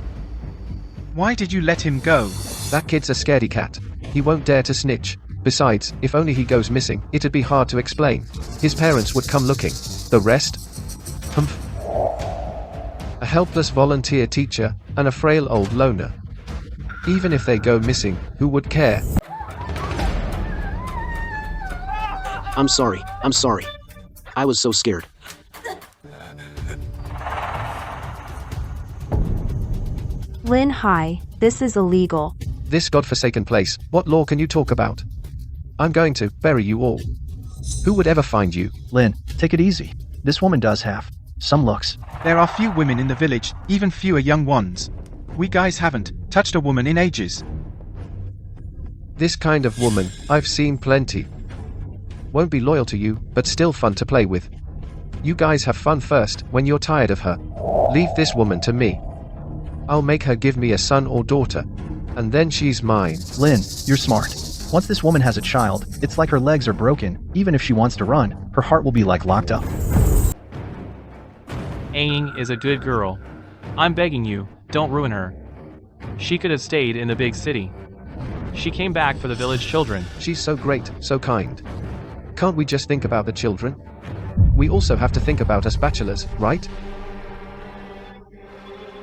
Why did you let him go? That kid's a scaredy cat. He won't dare to snitch. Besides, if only he goes missing, it'd be hard to explain. His parents would come looking. The rest? Humph. A helpless volunteer teacher, and a frail old loner. Even if they go missing, who would care? I'm sorry. I was so scared. Lin, hi. This is illegal. This godforsaken place, what law can you talk about? I'm going to bury you all. Who would ever find you? Lin, take it easy. This woman does have some looks. There are few women in the village, even fewer young ones. We guys haven't touched a woman in ages. This kind of woman, I've seen plenty. Won't be loyal to you, but still fun to play with. You guys have fun first, when you're tired of her. Leave this woman to me. I'll make her give me a son or daughter. And then she's mine. Lin, you're smart. Once this woman has a child, it's like her legs are broken. Even if she wants to run, her heart will be like locked up. Aang is a good girl. I'm begging you, don't ruin her. She could have stayed in the big city. She came back for the village children. She's so great, so kind. Can't we just think about the children? We also have to think about us bachelors, right?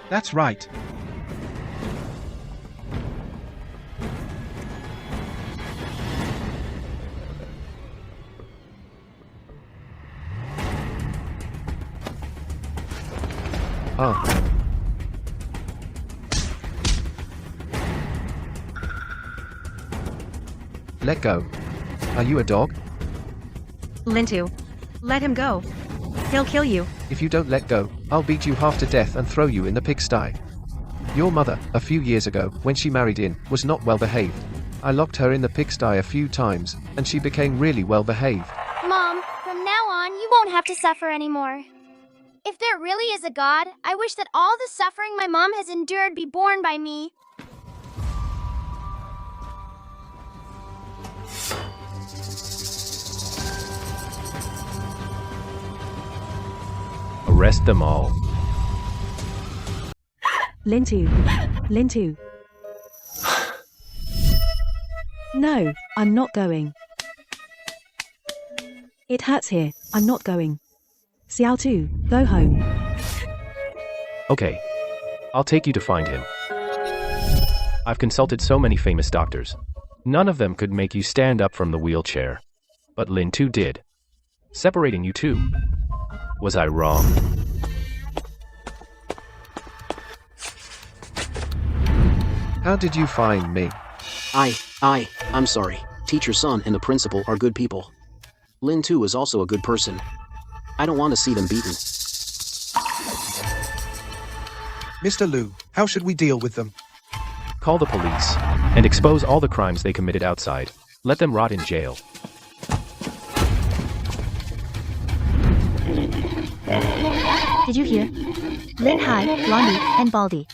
That's right. Ah. Let go. Are you a dog? Lintu. Let him go. He'll kill you. If you don't let go, I'll beat you half to death and throw you in the pigsty. Your mother, a few years ago, when she married in, was not well behaved. I locked her in the pigsty a few times, and she became really well behaved. Mom, from now on, you won't have to suffer anymore. If there really is a God, I wish that all the suffering my mom has endured be borne by me. Arrest them all. Lintu. Lintu. No, I'm not going. It hurts here, I'm not going. Xiao Tu, go home. Okay. I'll take you to find him. I've consulted so many famous doctors. None of them could make you stand up from the wheelchair. But Lin Tu did. Separating you two. Was I wrong? How did you find me? I'm sorry. Teacher's son and the principal are good people. Lin too is also a good person. I don't want to see them beaten. Mr. Liu, how should we deal with them? Call the police and expose all the crimes they committed outside. Let them rot in jail. Did you hear? Lin Hai, Blondie, and Baldy.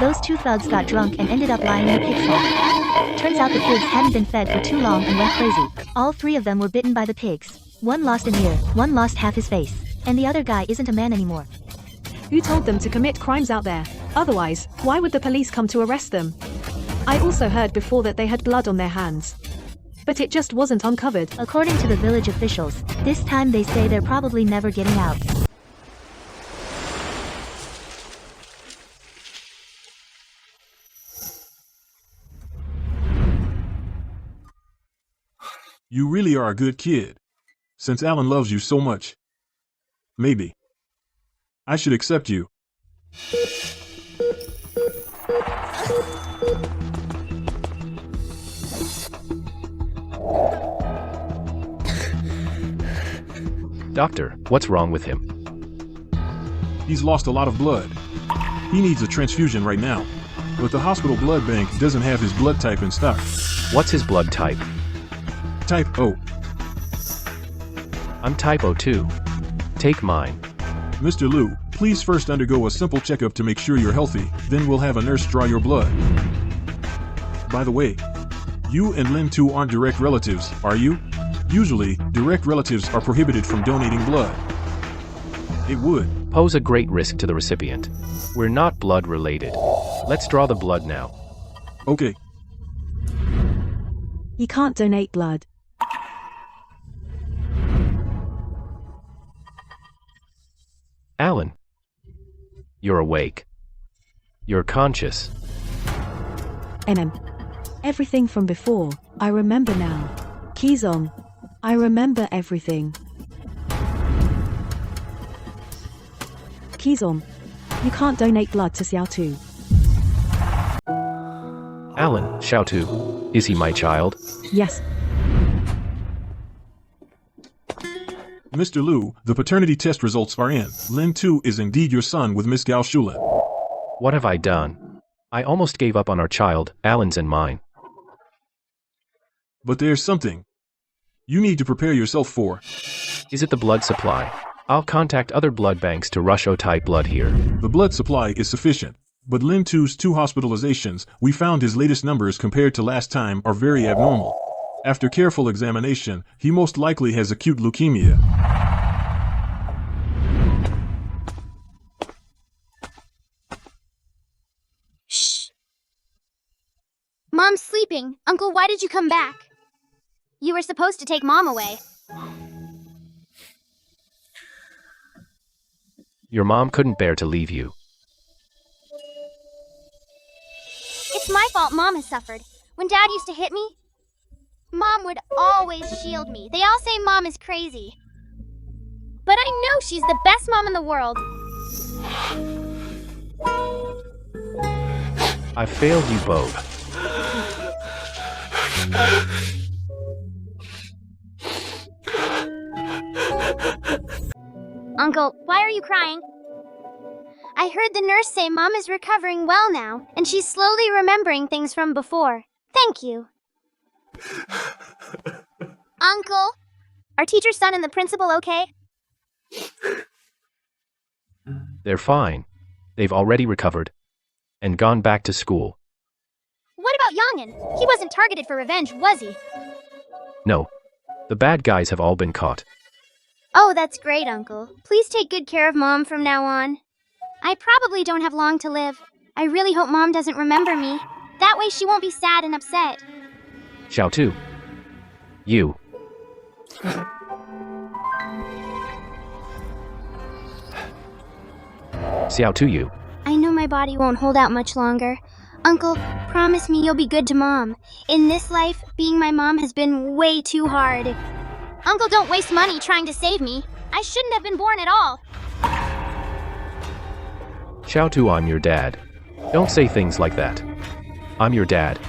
Those two thugs got drunk and ended up lying in a pig stall. Turns out the pigs hadn't been fed for too long and went crazy. All three of them were bitten by the pigs. One lost an ear, one lost half his face, and the other guy isn't a man anymore. Who told them to commit crimes out there? Otherwise, why would the police come to arrest them? I also heard before that they had blood on their hands. But it just wasn't uncovered. According to the village officials, this time they say they're probably never getting out. You really are a good kid. Since Alan loves you so much. Maybe I should accept you. Doctor, what's wrong with him? He's lost a lot of blood. He needs a transfusion right now. But the hospital blood bank doesn't have his blood type in stock. What's his blood type? Type O. I'm type O too. Take mine. Mr. Liu, please first undergo a simple checkup to make sure you're healthy, then we'll have a nurse draw your blood. By the way, you and Lin 2 aren't direct relatives, are you? Usually, direct relatives are prohibited from donating blood. It would Pose a great risk to the recipient. We're not blood related. Let's draw the blood now. Okay. You can't donate blood. Alan. You're awake. You're conscious. Everything from before, I remember now. Kizong, I remember everything. Kizong, you can't donate blood to Xiao Tu. Alan, Xiaotu. Is he my child? Yes, Mr. Liu, the paternity test results are in. Lin 2 is indeed your son with Miss Gao Shulin. What have I done? I almost gave up on our child, Alan's and mine. But there's something you need to prepare yourself for. Is it the blood supply? I'll contact other blood banks to rush O-type blood here. The blood supply is sufficient. But Lin 2's 2 hospitalizations, we found his latest numbers compared to last time are very abnormal. After careful examination, he most likely has acute leukemia. Shh. Mom's sleeping. Uncle, why did you come back? You were supposed to take Mom away. Your mom couldn't bear to leave you. It's my fault Mom has suffered. When Dad used to hit me, Mom would always shield me. They all say Mom is crazy. But I know she's the best mom in the world. I failed you both. Uncle, why are you crying? I heard the nurse say Mom is recovering well now, and she's slowly remembering things from before. Thank you. Uncle, are teacher's son and the principal okay? They're fine. They've already recovered and gone back to school. What about Yongin? He wasn't targeted for revenge, was he? No. The bad guys have all been caught. Oh, that's great, Uncle. Please take good care of Mom from now on. I probably don't have long to live. I really hope Mom doesn't remember me. That way she won't be sad and upset. Xiaotu. You. Xiaotu you. I know my body won't hold out much longer. Uncle, promise me you'll be good to Mom. In this life, being my mom has been way too hard. Uncle, don't waste money trying to save me. I shouldn't have been born at all. Xiaotu, I'm your dad. Don't say things like that. I'm your dad.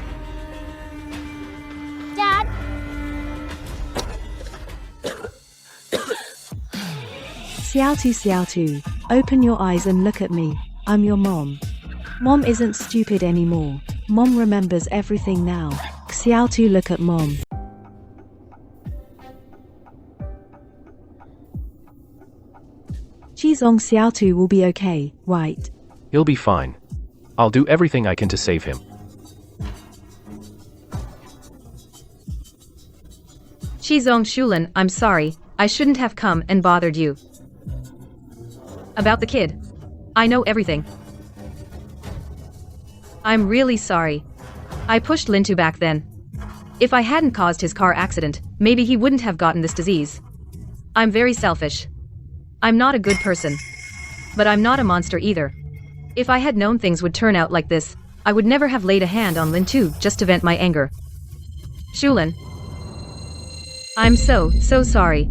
Dad? Xiao Tu, open your eyes and look at me. I'm your mom. Mom isn't stupid anymore. Mom remembers everything now. Xiao Tu, look at Mom. Jizong, Xiao Tu will be okay, right? He'll be fine. I'll do everything I can to save him. Shizong Shulin, I'm sorry. I shouldn't have come and bothered you. About the kid. I know everything. I'm really sorry. I pushed Lintu back then. If I hadn't caused his car accident, maybe he wouldn't have gotten this disease. I'm very selfish. I'm not a good person. But I'm not a monster either. If I had known things would turn out like this, I would never have laid a hand on Lintu just to vent my anger. Shulin. I'm so sorry.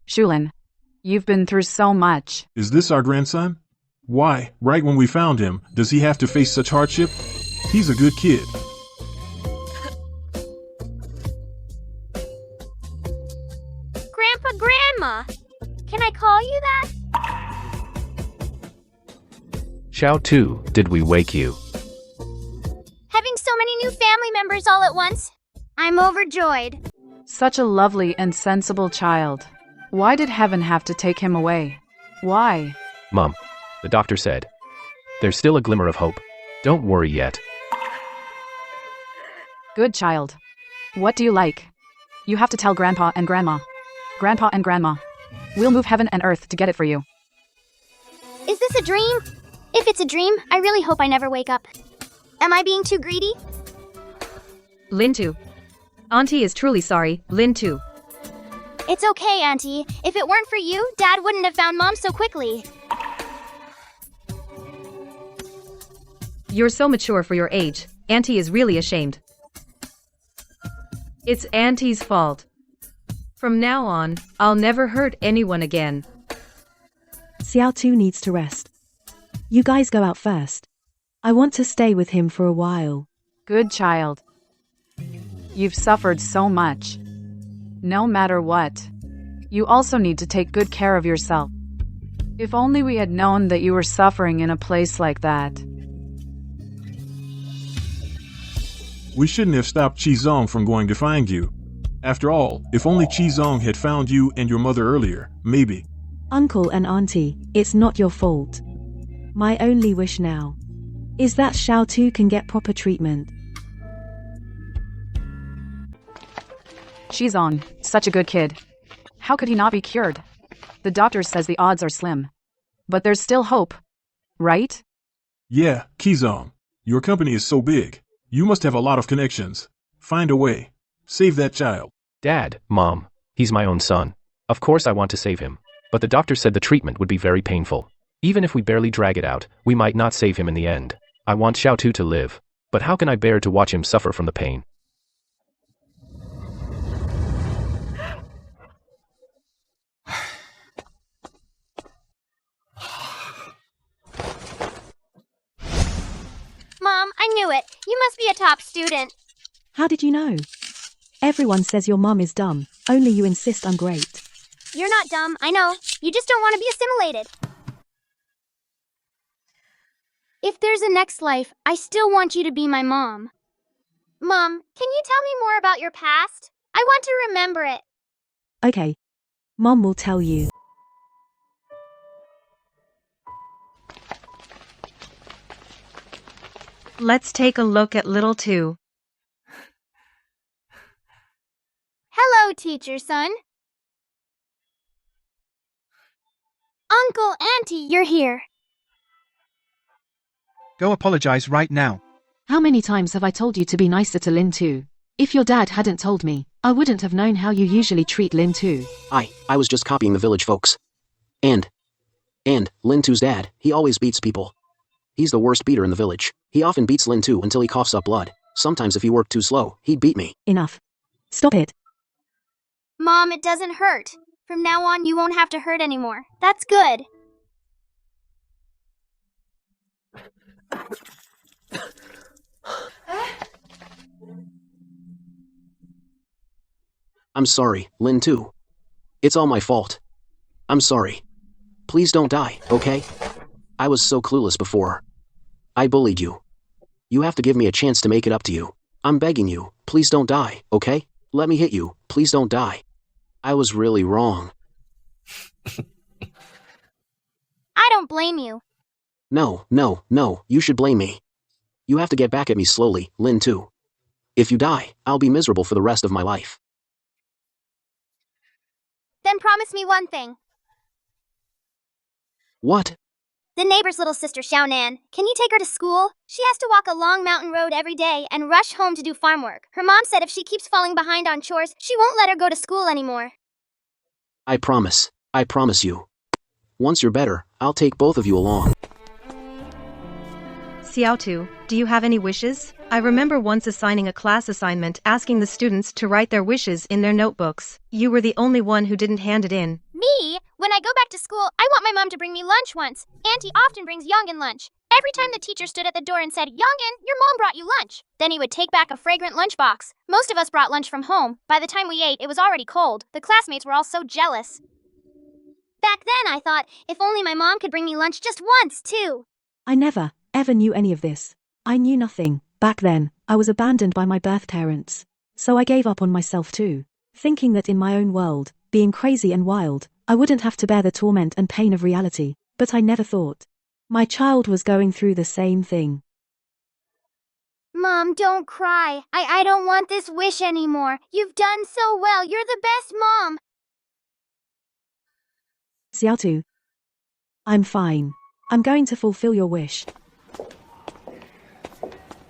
Shulin, you've been through so much. Is this our grandson? Why, right when we found him, does he have to face such hardship? He's a good kid. Grandpa, Grandma! Can I call you that? Xiaotu, did we wake you? Having so many new family members all at once. I'm overjoyed. Such a lovely and sensible child. Why did heaven have to take him away? Why? Mom, the doctor said, There's still a glimmer of hope. Don't worry yet. Good child. What do you like? You have to tell Grandpa and Grandma. Grandpa and Grandma. We'll move heaven and earth to get it for you. Is this a dream? If it's a dream, I really hope I never wake up. Am I being too greedy? Lintu. Auntie is truly sorry, Lintu. It's okay, Auntie. If it weren't for you, Dad wouldn't have found Mom so quickly. You're so mature for your age. Auntie is really ashamed. It's Auntie's fault. From now on, I'll never hurt anyone again. Xiao Tu needs to rest. You guys go out first. I want to stay with him for a while. Good child. You've suffered so much. No matter what. You also need to take good care of yourself. If only we had known that you were suffering in a place like that. We shouldn't have stopped Qizong from going to find you. After all, if only Qizong had found you and your mother earlier, maybe. Uncle and Auntie, it's not your fault. My only wish now is that Xiao Tu can get proper treatment. Qizong, such a good kid. How could he not be cured? The doctor says the odds are slim. But there's still hope, right? Yeah, Qizong. Your company is so big. You must have a lot of connections. Find a way. Save that child. Dad, Mom, he's my own son. Of course I want to save him. But the doctor said the treatment would be very painful. Even if we barely drag it out, we might not save him in the end. I want Xiao Tu to live. But how can I bear to watch him suffer from the pain? Mom, I knew it. You must be a top student. How did you know? Everyone says your mom is dumb. Only you insist I'm great. You're not dumb, I know. You just don't want to be assimilated. If there's a next life, I still want you to be my mom. Mom, can you tell me more about your past? I want to remember it. Okay. Mom will tell you. Let's take a look at little two. Hello, teacher son. Uncle, Auntie, you're here. Go apologize right now. How many times have I told you to be nicer to Lintu? If your dad hadn't told me, I wouldn't have known how you usually treat Lintu. I was just copying the village folks. And Lintu's dad, he always beats people. He's the worst beater in the village. He often beats Lintu until he coughs up blood. Sometimes if he worked too slow, he'd beat me. Enough. Stop it. Mom, it doesn't hurt. From now on, you won't have to hurt anymore. That's good. I'm sorry, Lintu. It's all my fault. I'm sorry. Please don't die, okay? I was so clueless before. I bullied you. You have to give me a chance to make it up to you. I'm begging you, please don't die, okay? Let me hit you, please don't die. I was really wrong. I don't blame you. No, you should blame me. You have to get back at me slowly, Lintu. If you die, I'll be miserable for the rest of my life. Then promise me one thing. What? The neighbor's little sister, Xiaonan. Can you take her to school? She has to walk a long mountain road every day and rush home to do farm work. Her mom said if she keeps falling behind on chores, she won't let her go to school anymore. I promise you. Once you're better, I'll take both of you along. Xiaotu, do you have any wishes? I remember once assigning a class assignment asking the students to write their wishes in their notebooks. You were the only one who didn't hand it in. Me? When I go back to school, I want my mom to bring me lunch once. Auntie often brings Youngin lunch. Every time the teacher stood at the door and said, "Youngin, your mom brought you lunch," then he would take back a fragrant lunchbox. Most of us brought lunch from home. By the time we ate, it was already cold. The classmates were all so jealous. Back then, I thought, if only my mom could bring me lunch just once, too. I never, ever knew any of this. I knew nothing. Back then, I was abandoned by my birth parents. So I gave up on myself too, thinking that in my own world, being crazy and wild, I wouldn't have to bear the torment and pain of reality. But I never thought My child was going through the same thing. Mom, don't cry. I don't want this wish anymore. You've done so well. You're the best mom. Xiaotu. I'm fine. I'm going to fulfill your wish.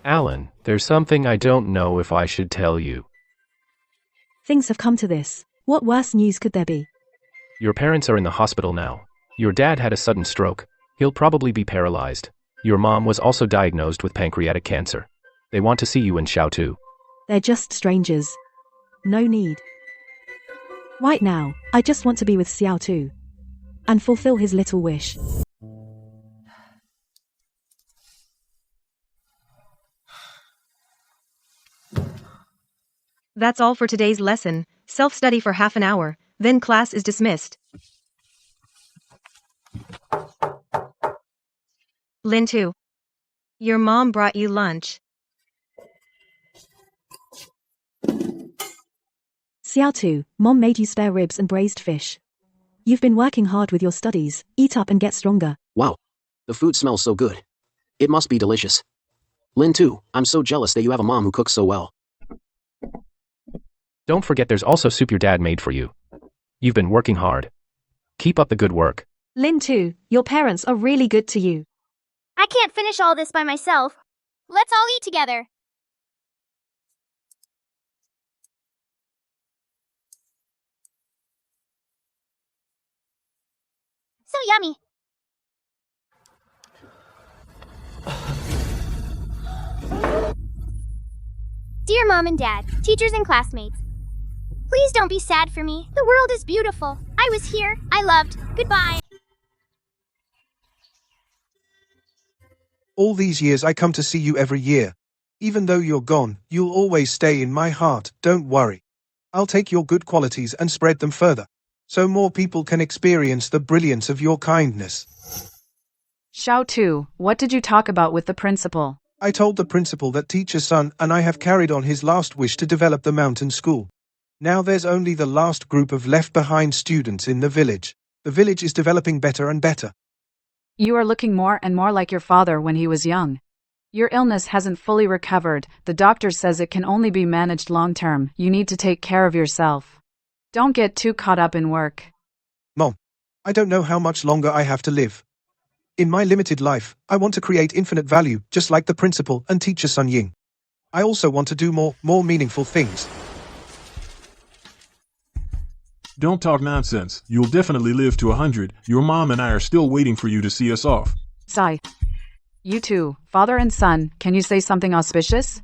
Alan, there's something I don't know if I should tell you. Things have come to this. What worse news could there be? Your parents are in the hospital now. Your dad had a sudden stroke. He'll probably be paralyzed. Your mom was also diagnosed with pancreatic cancer. They want to see you and Xiao too. They're just strangers. No need. Right now, I just want to be with Xiao Tu and fulfill his little wish. That's all for today's lesson. Self-study for half an hour, then class is dismissed. Lin 2. Your mom brought you lunch. Xiao Tu, Mom made you spare ribs and braised fish. You've been working hard with your studies. Eat up and get stronger. Wow. The food smells so good. It must be delicious. Lin too, I'm so jealous that you have a mom who cooks so well. Don't forget there's also soup your dad made for you. You've been working hard. Keep up the good work. Lin 2, your parents are really good to you. I can't finish all this by myself. Let's all eat together. So yummy. Dear Mom and Dad, teachers and classmates, please don't be sad for me. The world is beautiful. I was here. I loved. Goodbye. All these years I come to see you every year. Even though you're gone, you'll always stay in my heart, don't worry. I'll take your good qualities and spread them further, so more people can experience the brilliance of your kindness. Xiao Tu, what did you talk about with the principal? I told the principal that teacher's son and I have carried on his last wish to develop the mountain school. Now there's only the last group of left-behind students in the village. The village is developing better and better. You are looking more and more like your father when he was young. Your illness hasn't fully recovered. The doctor says it can only be managed long-term. You need to take care of yourself. Don't get too caught up in work. Mom, I don't know how much longer I have to live. In my limited life, I want to create infinite value, just like the principal and teacher Sun Ying. I also want to do more meaningful things. Don't talk nonsense. You'll definitely live to 100. Your mom and I are still waiting for you to see us off. Sigh. You two, father and son, can you say something auspicious?